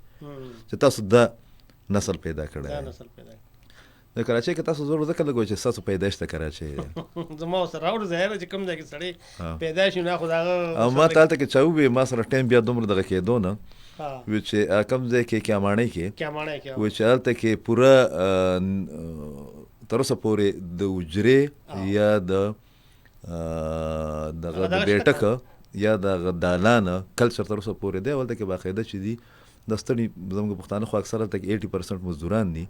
چې تاسو دا نسل پیدا کړی د کراچۍ کې تاسو زور ځکه لګوئ چې ستاسو پیدایش د کراچۍ زما ورسره راوړو ظاهره چې کوم ځای کې سړی پیدا شي نه خو د هغه او ما ته هلته کې چا وویل ما سره ټایم بیا دومره دغه کېدو نه وی چې کوم ځای کې کیاماڼۍ کې وی چې هلته کې پوره تر اوسه پورې د حجرې یا دغه د بیټکه یا دغه دالانه کلچر تر اوسه پورې دی هلته کې باقاعده چې دي د ستړي زموږ پښتانه خو اکثر هلته کې 80% مزدوران دي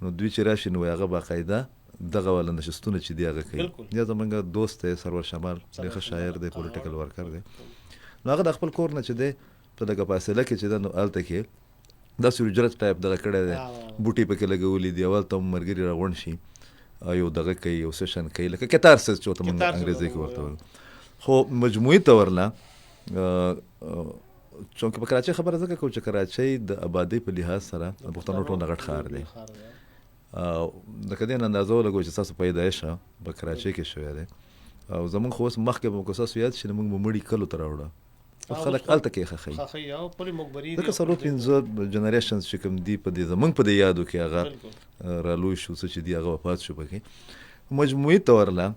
نو دوی چې راشي نو هغه باقاعده دغه والا نشستونه چې دی هغه کوي یا زموږ دوست دی سرور شمال ډېر ښه شاعر دی پولیټیکل ورکر دی نو هغه د خپل کور نه چې دی په دغه فاصله کې چې ده نو هلته کې داسې اجرت ټایپ دغه کړی دی بوټي پکې لګولي دي او هلته هم ملګري راغونډ شي یو دغه کوي یو سیشن کوي لکه کتارسس چې ورته موږ انګریزي کې ورته وایو خو مجموعي طور نه چونکې په کراچۍ خبره ځکه کوم چې کراچۍ د آبادۍ په لحاظ سره د پښتنو ټول غټ ښار دی د کدی نه اندازه ولګو چې تاسو پیدایش په کراچۍ کې شوی دی او زمونږ خو اوس مخکې به کوساس یاد شي موږ مړی کلو ته راوړو خلک هلته کې خخی ځکه څلور پنځه جنریشنز چې کوم دي په دې زمونږ په دې یادو کې هغه رالوی شو څه چې دي هغه وفات شو پکې مجموعي طور له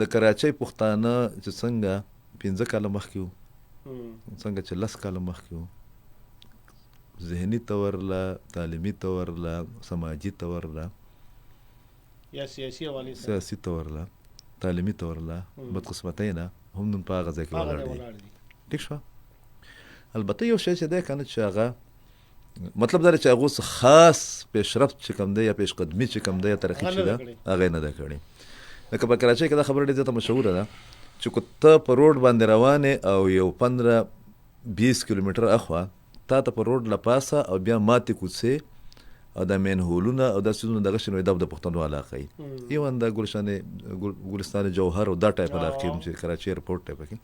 د کراچۍ پښتانه چې څنګه 15 کاله مخکې وو څنګه چې 10 کاله مخکې وو ذهني طور له تعلیمي طور له سماجي طور له یا سیاسي طور له تعلیمي طور له بدقسمتۍ نه هم نن په هغه ځای کې ولاړ دي ټیک شو البته یو شی چې دی که نه چې هغه مطلب دا دی چې هغه اوس خاص پیشرفت چې کوم دی یا پیشقدمي چې کوم دی یا ترقي چې ده هغه یې نه ده کړې لکه په کراچۍ کې دا خبره ډېره زیاته مشهوره ده چې که ته په روډ باندې روان او یو 15-20 کیلومتر اخوا تا ته په روډ له پاسه او بیا ماتې کوڅې او دا مین هولونه او دا څیزونه دغه شي نو دا د پښتنو علاقه وي ایون دا ګلستان جوهر او دا ټایپ علاقې چې کراچۍ ایرپورټ ټایپ کې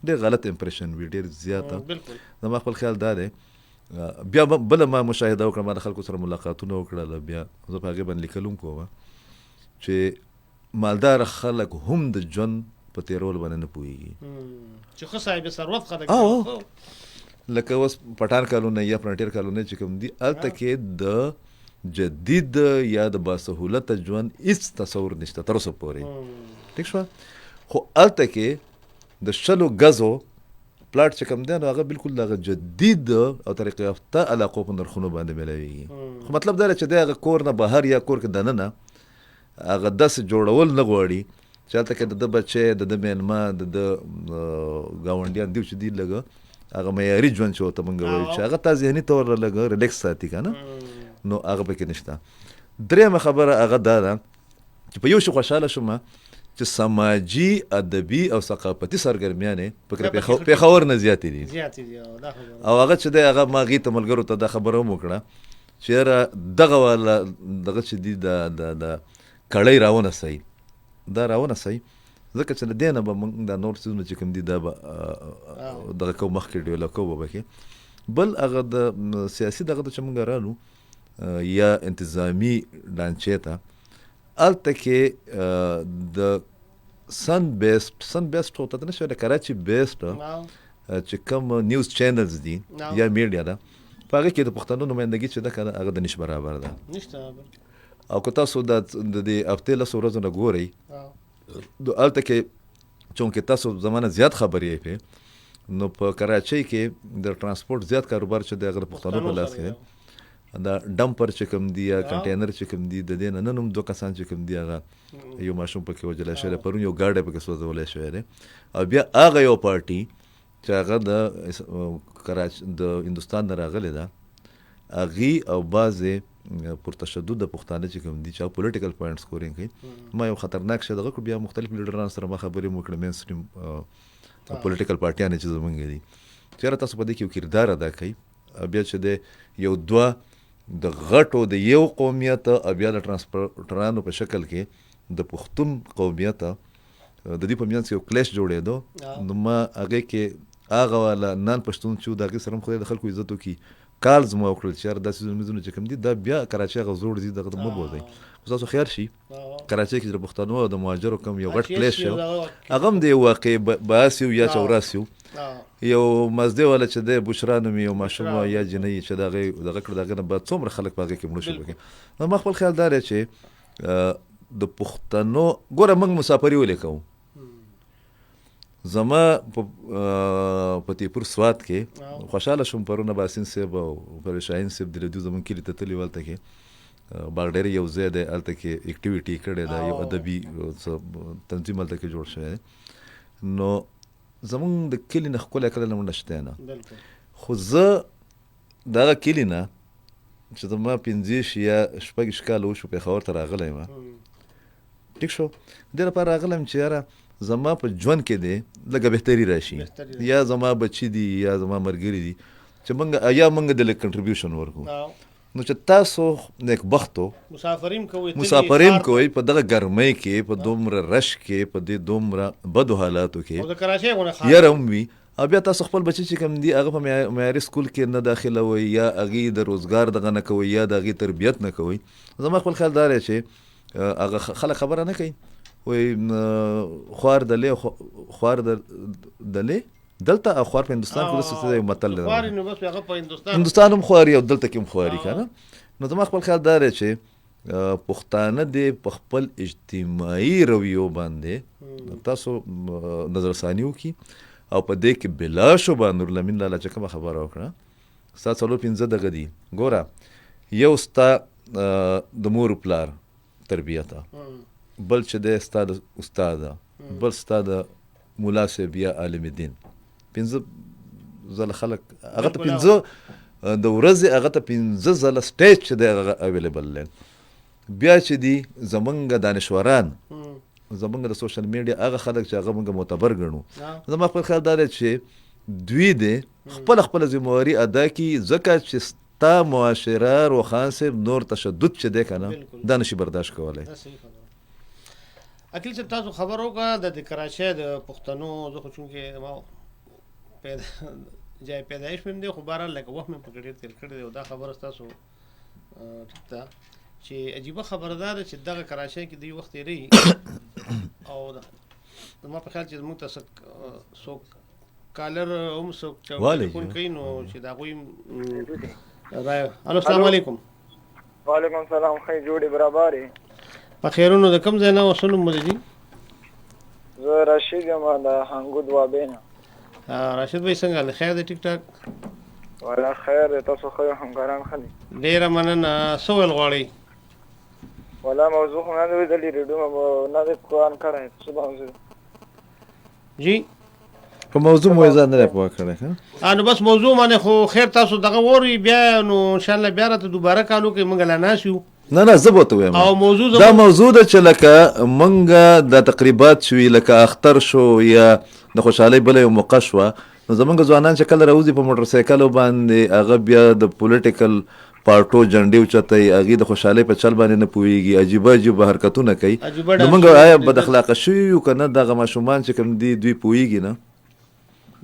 ډېر غلط امپریشن وي ډېر زیاته زما خپل خیال دا دی بیا بله ما مشاهده وکړه ما د خلکو سره ملاقاتونه وکړل بیا زه په هغې باندې لیکل هم کوم چې مالدار خلک هم د ژوند په تېرولو باندې نه پوهېږي چې ښه صاحب ثروت خلک لکه اوس پټان کالونه یا فرنټیر کالونه چې کوم دي هلته کې د جدید یا د باسهولته ژوند هېڅ تصور نشته تر اوسه پورې ټیک شوه خو هلته کې د 100 ګزو پلاټ چې کوم دی نو هغه بالکل دغه جدید او ترقي یافته علاقو په نرخونو باندې میلاویږي خو مطلب دا دی چې دی هغه کور نه بهر یا کور کې دننه هغه داسې جوړول نه غواړي چې هلته کې د ده بچی د ده میلمه د ده ګاونډیان دي چې دي لږه هغه معیاري ژوند چې ورته موږ وایو چې هغه تا ذهني طور لږه ریلیکس ساتي که نه نو هغه پکې نشته درېیمه خبره هغه دا ده چې په یو شي خوشحاله شوم چې سماجي ادبي او ثقافتي سرګرمیانې پکې پېښور نه زیاتې دي او هغه چې دی هغه ما هغې ته ملګرو ته دا خبره هم وکړه چې یاره دغه والا دغه چې دي د کړۍ راونسئ دا راونسئ ځکه چې له دې نه به موږ دا نور څیزونه چې کوم دي دا به دغه کوو مخکې ډیولپ کوو به پکې بل هغه د سیاسي دغه ته چې موږ رالو یا انتظامي ډانچې ته هلته کې د سن بیسډ ورته نه شوی د کراچي بیسډ چې کوم نیوز چینلز دي یا میډیا ده په هغې کې د پښتنو نمایندګي چې ده که نه هغه د نش برابر ده او که تاسو د دې هفتې 10 ورځو نه ګورئ هلته کې چونکې تاسو زمانه زیات خبرې پې نو په کراچۍ کې د ترانسپورټ زیات کاروبار چې د هغه د پښتنو په لاس کې دا ډمپر چې کوم دی یا کنټینر چې کوم دی د دې نه نن هم 2 کسان چې کوم دی هغه یو ماشوم پکې وجلی شوی دی پرون یو ګاډی پکې سوځولی شوی دی او بیا هغه یو پارټي چې هغه د هندوستان نه راغلی ده هغې او بعضې پرتشدد د پښتانه چې کوم دي چې هغه پولیټیکل پوینټ سکورینګ کوي ما یو خطرناک شی دغه کړو بیا مختلف لیډرانو سره ما خبرې هم وکړې مین سټریم پولیټیکل پارټیانې چې زمونږ دي چې یاره تاسو په دې کې یو کردار ادا کوئ بیا چې دی یو دوه د غټو د یو قومیت او بیا د ټرانسپورټرانو په شکل کې د پښتون قومیت د دې په منځ کې یو کلیش جوړېدو نو ما هغې کې هغه والا نان پښتون چې د هغې سره هم خدای د خلکو عزت وکړي کالز مو وکړل چې یاره داسې څیزونه چې کوم دي دا بیا کراچۍ هغه زوړ دي دغه مه بوځئ خو تاسو خیال شي کراچۍ کې د پښتنو او د مهاجرو کوم یو غټ کلیش شو هغه هم د یو واقع باعث یو یا چوراس یو مزدې والا چې دی بشرا نومي یو ماشوم یا جنۍ چې دغه کړه د هغې نه بعد څومره خلک په هغې کې مړه شول پکې نو ما خپل خیال دا دی چې د پښتنو ګوره موږ مسافري ولې کوو زما په تیپور سوات کې خوشحاله شوم پرونه باسین صاحب او پرویز شاهین صاحب د دوی زموږ کلي ته تللي وو هلته کې باغډیرې یو ځای دی هلته کې اکټیویټي کړې ده یو ادبي تنظیم هلته کې جوړ شوی دی نو زمونږ د کلي نه ښکلی کله نه منډه شتی نه خو زه د هغه کلي نه چې زما 15 یا 6 کاله وشو پېښور ته راغلی یم ټیک شو دې لپاره راغلی یم چې یاره زما په ژوند کې دی لږه بهتري راشي یا زما بچي دي یا زما ملګري دي چې موږ یا موږ د لږ کنټریبیوشن ورکړو نو چې تاسو نیکبختو مسافرین کوي مسافرین کوئ په دغه ګرمۍ کې په دومره رش کې په دې دومره بدو حالاتو او کې د کراچۍ غونه یاره هم وي او بیا تاسو خپل بچي چې کوم دي هغه په معیاري سکول کې نه داخلوئ یا هغې د روزګار دغه نه کوئ یا د هغې تربیت نه کوئ زما خپل خیال دا دی چې هغه خلک خبره نه کوي وایي خوار دلې خوار دلې دلته او خوار په هندوستان کې داسې یو متل دی خواري نو بس هغه په هندوستان هم خواري او دلته کې هم خواري که نه نو زما خپل خیال دا دی چې پښتانه دې په خپل اجتماعي رویو باندې تاسو نظرثاني وکړي او په دې کې بلا شبه نورالامین لالا چې کومه خبره وکړه ستا 4-5 دغه دي ګوره یو ستا د مور پلار تربیته بل چې دی ستا د استاده بل ستا د ملا صاحب یا عالم دین 5 ځله خلک هغه ته 5 د ورځې هغه ته 5 ځله سټیج چې دی هغه اویلیبل دی بیا چې دي زمونږ دانشوران زمونږ د سوشل میډیا هغه خلک چې هغه موږ معتبر ګڼو زما خپل خیال دا دی چې دوی دې خپله ذمهواري ادا کړي ځکه چې ستا معاشره روخان صاحب نور تشدد چې دی که نه دا نشي برداشت کولی اکیل صاحب تاسو خبر وکړه د کراچۍ د پښتنو زه خو چونکې ما جای پیدایش مې دی خو بهرحال لکه وخت مې پکې ډېر تېر کړی دی او دا خبره ستاسو ټیک ده چې عجیبه خبره دا ده چې دغه کراچۍ کې دوی وخت تېروي او زما په خیال چې زموږ ته څوک کالر هم څوک ټلیفون کوي نو چې د هغوی رایه الو السلام علیکم وعلیکم السلام ښه جوړې برابرې په خیرونو د کوم ځای نه اوسه نوم مو دی زه رشید یم د هنګود وابې نه راشد بھائی څنګه له خیر دی ټیک ټاک والا خیر دی تاسو ښه همکاران ښه دي ډېره مننه څه ویل غواړئ والا موضوع خو نه دی ویدلې ریډیو نه دی قرآن کړی څه موضوع جی په موضوع مو ځان نه پوه کړی نو بس موضوع باندې خو خیر تاسو دغه ووري بیا نو انشاءالله بیا راته دوباره کالو کې موږ لا ناس یو نه زه به ورته وایم او موضوع دا موضوع ده چې لکه موږ د تقریبات شوي لکه اختر شو یا د خوشحالۍ بله یو موقع شوه نو زمونږ ځوانان چې کله راوځي په موټر سایکلو باندې هغه بیا د پولیټیکل پارټو جنډې اوچتوي هغې د خوشحالۍ په چل باندې نه پوهېږي عجیبه حرکتونه کوي نو موږ آیا بد اخلاقه شوي یو که نه دغه ماشومان چې کوم دي دوی پوهېږي نه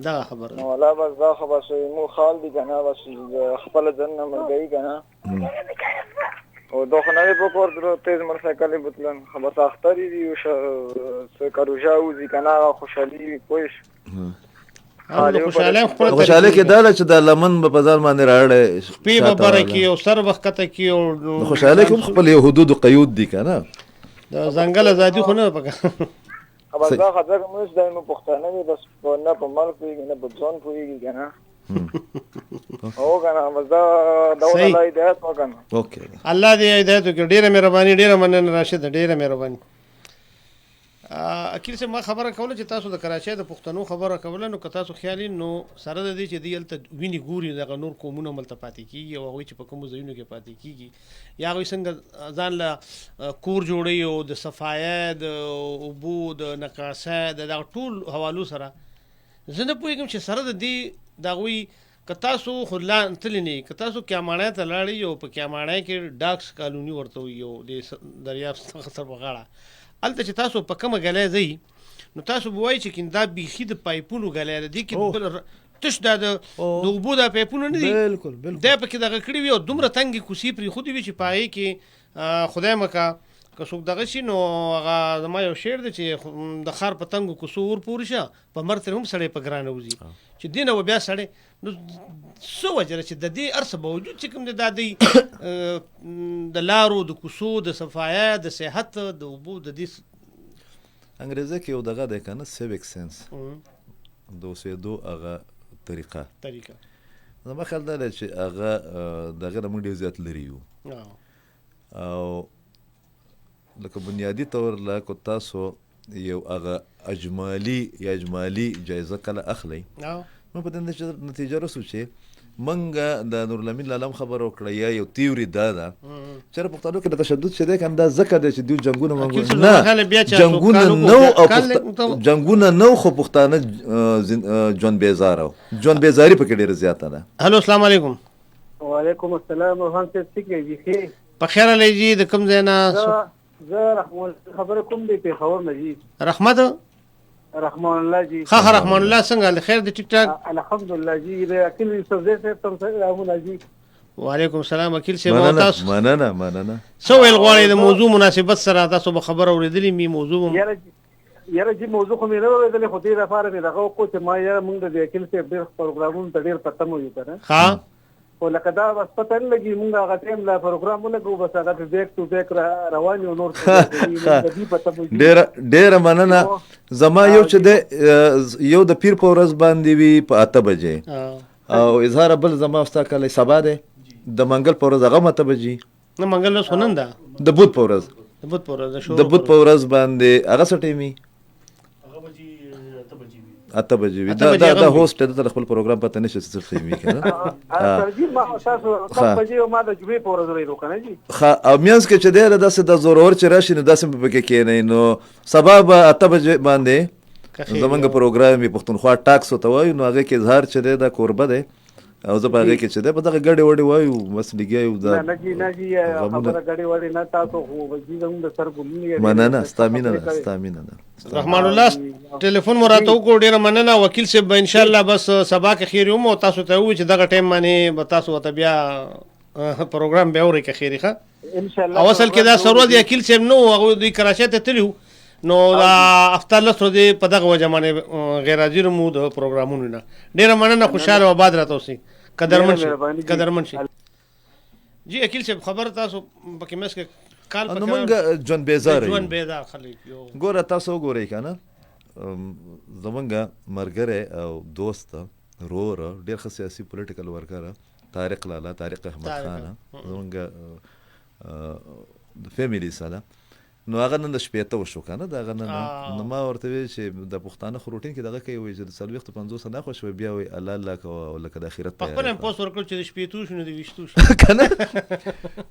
دغه خبره والا بس دا خو بس مو خال دي که نه بس خپله ځان نه ملګري که نه او دا خو نه دی په کور درو تیز موټرسایکل یې بتلن خو بس اختر یې دي څه که روژه وځي که نه هغه خوشحالي وي پوه خوشحالۍ کې دا ده چې دا لمن به په ځان باندې راوړی شپې به بره کړي او سر به ښکته کړي او خوشحالۍ کې هم خپل یو حدود و قیود دي که نه د ځنګل ازادي خو نه ده پکار بس دا خبره موږ دا نو پښتانه دي بس نه په مال پوهېږي نه په ځان پوهېږي که نه او که نه بس دا ډول الله هدایت وکړه الله دې هدایت وکړي ډېره مهرباني ډېره مننه راشد ډېره مهرباني اکیل صاحب ما خبره کوله چې تاسو د کراچۍ د پښتنو خبره کوله نو که تاسو خیال نو سره د دې چې دوی هلته وینې ګوري دغه نور قومونه هم هلته پاتې کېږي او هغوی چې په کومو ځایونو کې پاتې کېږي یا هغوی څنګه ځان له کور جوړوي او د صفایۍ د اوبو د نقاشۍ د دغه ټول حوالو سره زه نه پوهېږم چې سره د دې د هغوی که تاسو خو تللی نه که تاسو کیاماڼۍ ته لاړئ او په کیاماڼۍ کې ډاکس کالوني ورته وي او د دریاب څخه سر په غاړه هلته چې تاسو په کومه ګلی ځئ نو تاسو به وایئ چې دا بیخي د پایپونو ګلی ده دې کې تش دا د اوبو دا پایپونه نه دي دا پکې دغه کړي وي او دومره تنګې کوڅې پرېښودې وي چې په هغې کې خدای مکه که څوک دغه شي نو هغه زما یو شعر دی چې د ښار په تنګو کوڅو ور پورې شه په مر ترې هم سړی په ګرانه وځي چې دې نه به بیا سړی نو څه وجه ده چې د دې هر څه باوجود چې کوم دی دا دی د لارو د کوڅو د صفایۍ د صحت د اوبو د دې انګریزي کې یو دغه دی که نه سیویک سینس د اوسېدو هغه طریقه زما خیال دا دی چې هغه د هغې نه موږ ډېر زیات لرې یو او لکه بنیادي طور لکه تاسو یو هغه اجمالي جایزه کله اخلئ نو په دې نتیجه رسو چې موږ د نورالامین لالا هم خبره وکړه یا یو تیوري دا ده چې پښتنو کې د تشدد چې دی که دا ځکه دی چې دوی جنګونه نه خو پښتانه ژوند بېزاره ژوند بېزاري پکې ډېره زیاته ده هلو السلام علیکم وعلیکم السلام روحان صاحب څه کوي ښه په خیر علی جی د کوم ځای نه زه رحمان خبره کوم دی پېښور نه جی رحمت رحمان الله جی ښه رحمان الله څنګه خیر د ټیک ټاک الحمدلله جی د اکیل یوسف زی صاحب تم سلامونه جی وعلیکم السلام وکیل صاحب تاسو مننه سو ویل غواړئ د موضوع مناسبت سره تاسو به خبر اورېدلې می موضوع یاره جی موضوع خو مې نه اورېدلې خو دې لپاره مې دغه وکړو چې ما یاره موږ د اکیل صاحب ډېر پروګرامونو ته ډېر پته مو یو که نه ښه خو لکه دا بس پته نه لګي موږ هغه ټایم لا پروګرام ولګو بس هغه بیک ټو بیک روان یو نور ډېره مننه زما یو چې د یو د پیر په ورځ باندې وي په 8 بجې او اظهار بل زما ستا کلی سبا دی د منګل په ورځ هغه 8 بجې نه منګل ورځ خو نن ده د بوت په ورځ د بوت په ورځ باندې هغه څه ټایم وي 8 بجې وي دا هوسټ د خپل پروګرام پته نشي څه ټایم وي کنه سرجی ما تاسو 8 بجې ما د جمعې په ورځ لري کنه جی او میانس کې چې دی داسې د زورور چې راشي نو داسې په کې کېنه نو سبا به 8 بجې باندې زمونږ پروګرام یې پښتونخوا ټاکس ته وایو نو هغه کې اظهار چې دی دا کوربه دی او زه په هغه کې چې دی په دغه ګډې وډې وایو بس لګیا یو دا نه جی خبره ګډې وډې نه تاسو خو وځي زموږ د سر ګلونی مننه ستامینه رحمان الله ټلیفون مو راته وکړو ډېره مننه وکیل صاحب به انشاءالله بس سبا کې خیر وم او تاسو ته ووایو چې دغه ټایم باندې به تاسو ورته بیا پروګرام بیا اورئ که خیري ښه انشاءالله او اصل کې دا ثروت وکیل صاحب نه و هغوی دوی کراچۍ ته تللي نو دا هفته لس ورځې په دغه وجه باندې غیر حاضر مو د پروګرامونو نه ډېره مننه خوشحاله او آباد راته اوسئ قدرمن شي جی وکیل صاحب خبر تاسو پکې مس کې کال نو موږ ژوند بیزار خلک ګوره تاسو وګورئ که نه زمونږ ملګری او دوست رور ډېر ښه سیاسي پولیټیکل ورکر طارق لالا طارق احمد خان زمونږ د فیملی سره نو هغه نن د شپې ته وشو که نه د هغه نو ما ورته ویل چې د پښتانه خو روټین کې دغه کوي وایي چې د 40-50 نه خوښ وي بیا وایي الله کوه او لکه د اخرت په خپل هم پوسټ ورکړو چې د شپې تو شو نو د ویشتو شو که نه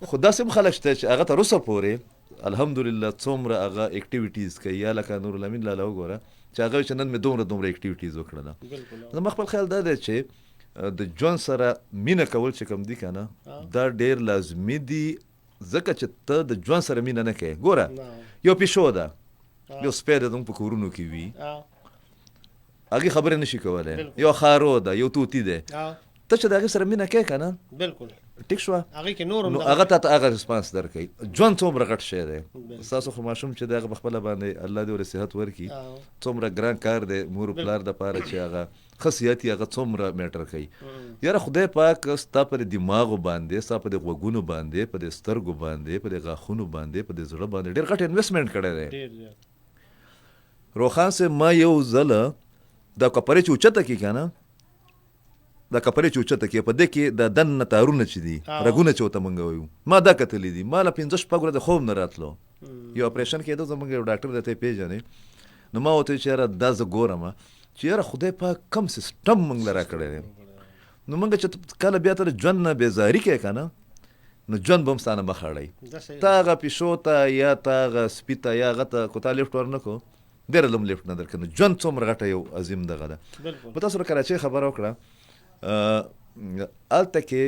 خو داسې هم خلک شته چې هغه تر اوسه پورې الحمدلله څومره هغه اکټیویټیز کوي یا لکه نورالامین لالا وګوره چې هغه چې نن مې دومره اکټیویټیز وکړله زما خپل خیال دا دی چې د ژوند سره مینه کول چې کوم دي که نه دا ډېر لازمي دي ځکه چې ته د ژوند سره مینه نه کوې ګوره یو پیشو ده یو سپی ده زموږ په کورونو کې وي هغې خبرې نشي کولی یو خارو ده یو طوطي دی ته چې د هغې سره مینه کوې که نه بلکل ټیک شوه نو هغه تا ته هغه ریسپانس درکوي ژوند څومره غټ شی دی ستاسو خو ماشوم چې دی هغه په خپله باندې الله دې ورې صحت ورکړي څومره ګران کار دی مور پلار دپاره چې هغه ښه صحت یې هغه څومره میټر کوي یاره خدای پاک ستا په دې دماغو باندې ستا په دې غوږونو باندې په دې سترګو باندې په دې غاښونو باندې په دې زړه باندې ډېر غټ انویسټمنټ کړی دی روخان صاحب ما یو ځله دا کپرې چې اوچته کړي که نه دا کپرې چې اوچته کړي په دې کې د دننه تارونه چې دي رګونه چې ورته موږ وایو ما دا کتلي دي ما له 15-16 ورځې خوب نه راتلو یو اپریشن کېده زموږ یو ډاکټر دی ته یې پېژنې نو ما ورته چې یاره دا زه ګورم چې یاره خدای پاک کم سیسټم موږ له راکړی دی نو موږ چې کله بیا ته د ژوند نه بېزاري کوې که نه نو ژوند به هم ستا نه مخ اړوي تا هغه پیشو ته یا تا هغه سپي ته یا هغه ته کو تا لیفټ ورنه کړو ډېره لم لیفټ نه درکړه نو ژوند څومره غټه یو عظیم دغه ده په تاسو د کراچۍ خبره وکړه هلته کې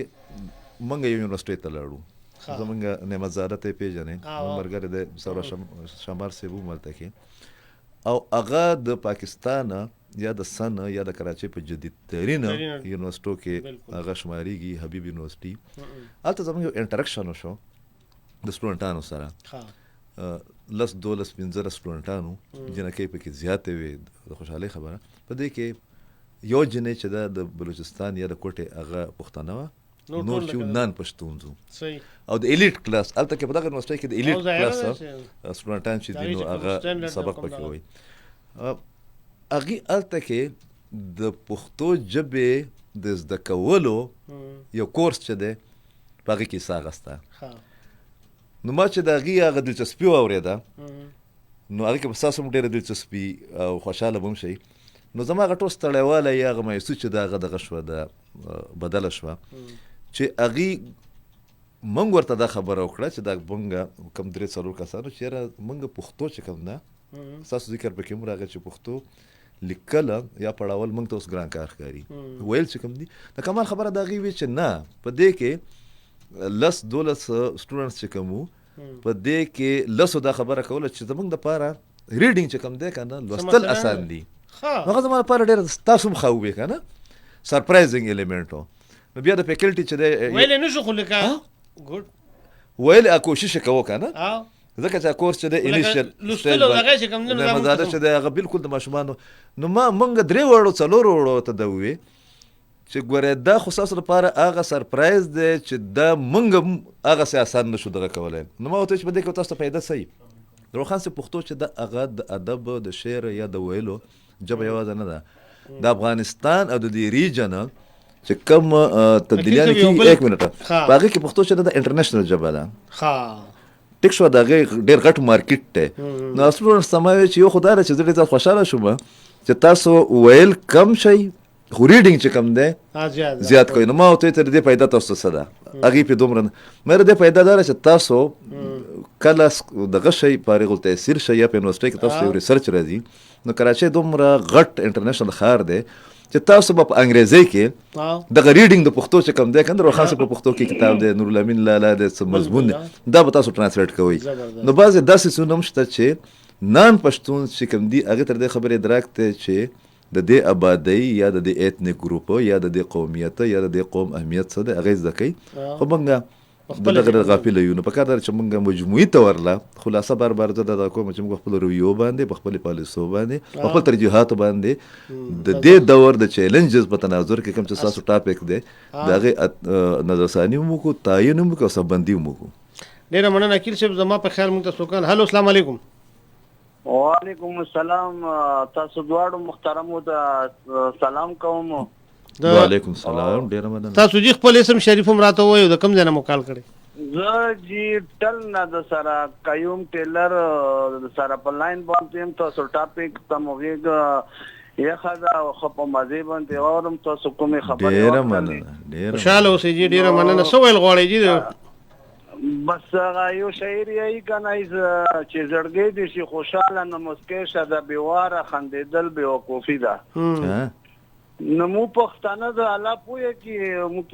موږ یو یونیورسټۍ ته لاړو زمونږ نعمت زاده ته یې پېژنې ملګری دی سورا شمار صاحب هم هلته کې او هغه د پاکستان یا د سن یا د کراچۍ په جدید ترینه یونیورسټو کې هغه شمارېږي حبیب یونیورسټي هلته زموږ یو انټرکشن وشو د سټوډنټانو سره 10-12-15 سټوډنټانو جنکۍ پکې زیاتې وې د خوشحالۍ خبره په دې کې یو جنۍ چې ده د بلوچستان یا د کوټې هغه پښتانه وه نور چې نان پښتون زو او د ایلیټ کلاس هلته کې په دغه یونیورسټۍ کې د ایلیټ کلاس سټوډنټان چې دي نو هغه سبق پکې وایي هغې هلته کې د پښتو ژبې د زده کولو یو کورس چې دی په هغې کې حصه اخسته نو ما چې د هغې هغه دلچسپي واورېده نو هغې کې به ستاسو هم ډېره دلچسپي او خوشحاله به هم شئ نو زما هغه ټول ستړیوالی یا هغه مایوسي چې د هغه دغه شوه د بدله شوه چې هغې موږ ورته دا خبره وکړه چې دا موږ کوم 3-4 کسانو چې یاره موږ پښتو چې کوم ده ستاسو ذکر پکې هم راغی چې پښتو لیکل یا پړاول موږ ته اوس ګران کار ښکاري ویل چې کوم دي د کمال خبره د هغې وي چې نه په دې کې 10-12 سټوډنټس چې کوم وو په دې کې 10 دا خبره کوله چې زموږ دپاره ریډینګ چې کوم دی که نه لوستل اسان دي هغه زما لپاره ډېر تاسو هم ښه ووې که نه سرپرایزینګ ایلیمنټ و نو بیا د فیکلټي چې دی ویلې نه شو خو لکه ګډ ویل کوشش یې کوو که نه او ځکه چې کورس چې د انیشل لوستل او هغه چې کوم نه مزاده چې دی هغه بالکل د ماشومانو نو موږ 3 وړو 4 وړو ته ده ووې چې ګورې دا خو ستاسو لپاره هغه سرپرایز دی چې دا موږ هم هغسې اسان نه شو دغه کولی نو ما ورته چې په دې کې تاسو ته پیدا صحیح روښان صاحب پښتو چې د هغه د ادب د شعر یا د ویلو ژبه یوازې نه ده د افغانستان او د دې ریجن چې کوم تبدیلیان کېږي 1 منټ په هغې کې پښتو چې ده د انټرنیشنل ژبه ده ټیک شو د هغې ډېر غټ مارکیټ دی نو سټوډنټس ته ما ویل چې یو خو دا ده چې زه ډېر زیات خوشحاله شوم چې تاسو ویل کم شئ خو ریډینګ چې کم دی زیات کوئ نو ما ورته تر دې پیدا تاسو څه ده هغې پې دومره مېره دې پیدا دا ده چې تاسو کله دغه شی فارغ التحصیل شئ یا په یونیورسټۍ کې تاسو یو ریسرچ راځي نو کراچۍ دومره غټ انټرنیشنل ښار دی چې تاسو به په انګریزۍ کې دغه ریډینګ د پښتو چې کوم دی که نه روښان صاحب په پښتو کې کتاب دی نورالامین لالا دی څه مضمون دی دا به تاسو ټرانسلیټ کوئ نو بعضې داسې څونه هم شته چې نان پښتون چې کوم دي هغې تر دې خبرې ادراک دی چې د دې آبادۍ یا د دې ایتنیک ګروپ یا د دې قومیت یا د دې قوم اهمیت څه دی هغه یې زده کوي خو موږ دغه غافله یو نو پکار ده چې موږ مجموعي طور له خلاصه بار بار زه دا کوم چې موږ خپل رویو باندې په خپلې پالیسو باندې په خپل ترجیحاتو باندې د دې دور د چیلنجز په تناظر کې کوم چې ستاسو ټاپک دی د هغې نظرثاني هم وکړو تعین هم وکړو او سمبندي هم وکړو ډېره مننه اکیل صاحب زما په خیال موږ ته څوکان هلو السلام علیکم وعلیکم السلام تاسو دواړو محترمو ته سلام کوم وعلیکم السلام ډېره مننه تاسو جی خپل اسم شریف هم راته ووایو د کوم ځای نه مو کال کړی زه جی ټل نه د سره قیوم ټیلر د سره په لاین باندې هم تاسو ټاپک ته مو غېږ یخه ده او ښه په مزې باندې اورم تاسو کومې خبرې ډېره مننه خوشحاله اوسئ جی ډېره مننه څه ویل غواړئ جی بس هغه یو شاعر یې که نه چې زړګی دې شي خوشحاله نه مسکی شه د بېواره خندېدل بېوقوفي ده نو مو پښتانه د الله پوهه کې موږ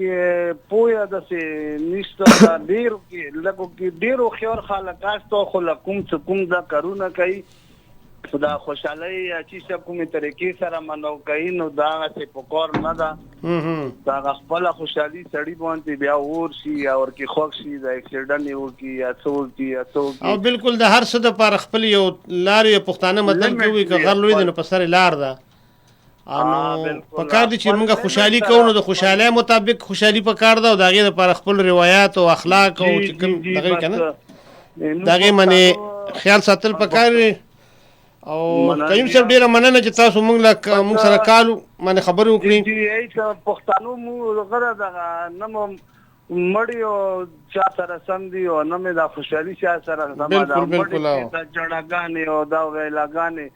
پوهه داسې نشته ډېرو کې لږو کې ډېرو خیار خلک هسته خو له کوم څه کوم دا کارونه کوي خو دا خوشحالۍ چې څه کومې طریقې سره منو کوي نو دا هغسې په کار نه ده دا هغه خپله خوشحالي سړي باندې بیا اور شي یا ورکې خوښ شي د اکسیډنټ یې وکړي یا څه وکړي یا څه وکړي او بالکل د هر څه دپاره خپل یو لار یو پښتانه متل کې وایي که غر لوی دی نو په سر یې لار ده نو پکار دي چې موږ خوشحالي کوو نو د خوشحالۍ مطابق خوشحالي پکار ده او د هغې دپاره خپل روایات او اخلاق او چې کوم دغه وي که نه د هغې منې خیال ساتل پکار وي او قیوم صاحب ډېره مننه چې تاسو موږ سره کال باندې خبرې وکړې پښتانو مو غره دغه نه مو مړی او چا سره سم دي او نه مې دا خوشحالي چا سره سم ده مړی دا جړاګانې او دا ویلاګانې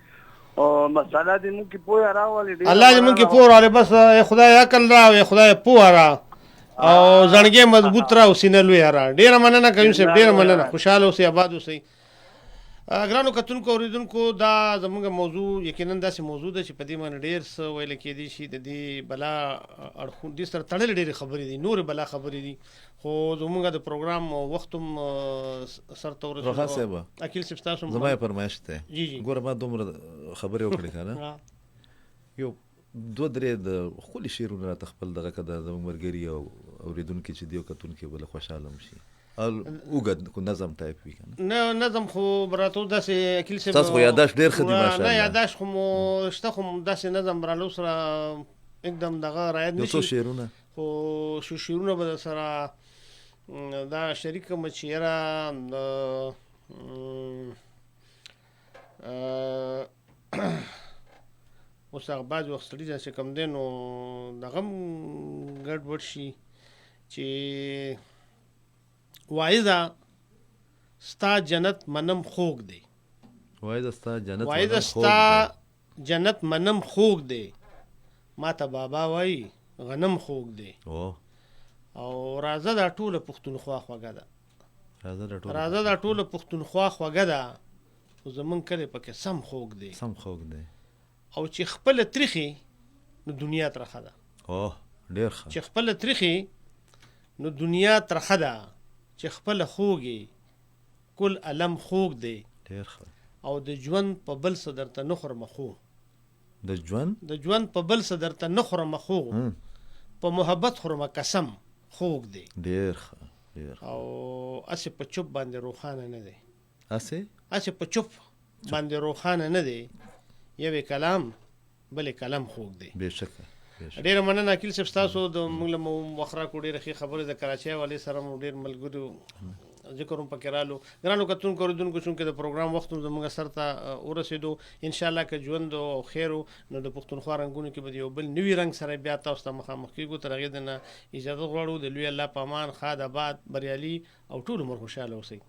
او مساله دې موږ کې پوهه راولي الله دې موږ کې پوهه راولي بس خدای عقل را او خدای پوهه را او زړګی مضبوط را او سینه لویه را ډېره مننه قیوم صاحب ډېره مننه خوشحاله اوسئ آباد اوسئ ګرانو کتونکو اورېدونکو دا زموږ موضوع یقینا داسې موضوع ده چې په دې باندې ډېر څه ویل کېدی شي د دې بلا اړخو دې سره تړلې ډېرې خبرې دي نورې بلا خبرې دي خو زموږ د پروګرام وخت هم سرته ورسېدو اکیل صاحب ستاسو زما یې فرمایش دی ګوره ما دومره خبرې وکړې که نه یو 2-3 د ښکلي شعرونه راته خپل دغه که د زموږ ملګري او اورېدونکي چې دي او کتونکي بله خوشحاله هم شي اوږد نظم ټایپ وي که نه نظم خو راته داسې اکیل صاحب ستاسو خو یاداشت ډېر ښه دي ماشاءالله نه یاداشت خو مو شته خو داسې نظم رالو سره एकदम دغه رعایت نه شي څو شعرونه خو شعرونه به در سره دا شریک کړم چې یاره اوس هغه بعض وخت سړي چې کوم دی نو دغه هم ګډوډ شي چې وایزه ستا جنت منم خوږ دی وایزه ستا جنت منم خوږ دی ما ته بابا وایي غنم خوږ دی او راځه دا ټوله پښتونخوا خوږه ده راځه دا ټوله پښتونخوا خوږه ده خو زمونږ کلی پکې سم خوږ دی او چې خپل تریخي نو دنیا ترخه ده اوه ډیر ښه چې خپل تریخي نو دنیا ترخه ده چې خپل خوږي کل علم خوږ دی ډیر ښه او د ژوند په بل څه درته نه خورم خو د ژوند په بل څه درته نه خورم خو په محبت خورم قسم خوږ دی ډیر ښه ډیر او اسې په چوپ باندې روښانه نه دی اسې په چوپ باندې روښانه نه دی یوې کلام بلې کلم خوږ دی بېشکه ډېره مننه عقیل صاحب ستاسو د موږ له وخت راکړو ډېرې ښې خبرې د کراچۍ والي سره مو ډېر ملګرو ذکر هم پکې رالو ګرانو کتونکو اورېدونکو چونکې د پروګرام وخت هم زموږ سر ته ورسېدو انشاءالله که ژوند او خیر و نو د پښتونخوا رنګونو کې به د یو بل نوي رنګ سره بیا تاسو ته مخامخ کېږو تر هغې دنه اجازه غواړو د لوی الله په امان ښاد آباد بریالي او ټول عمر خوشحاله اوسئ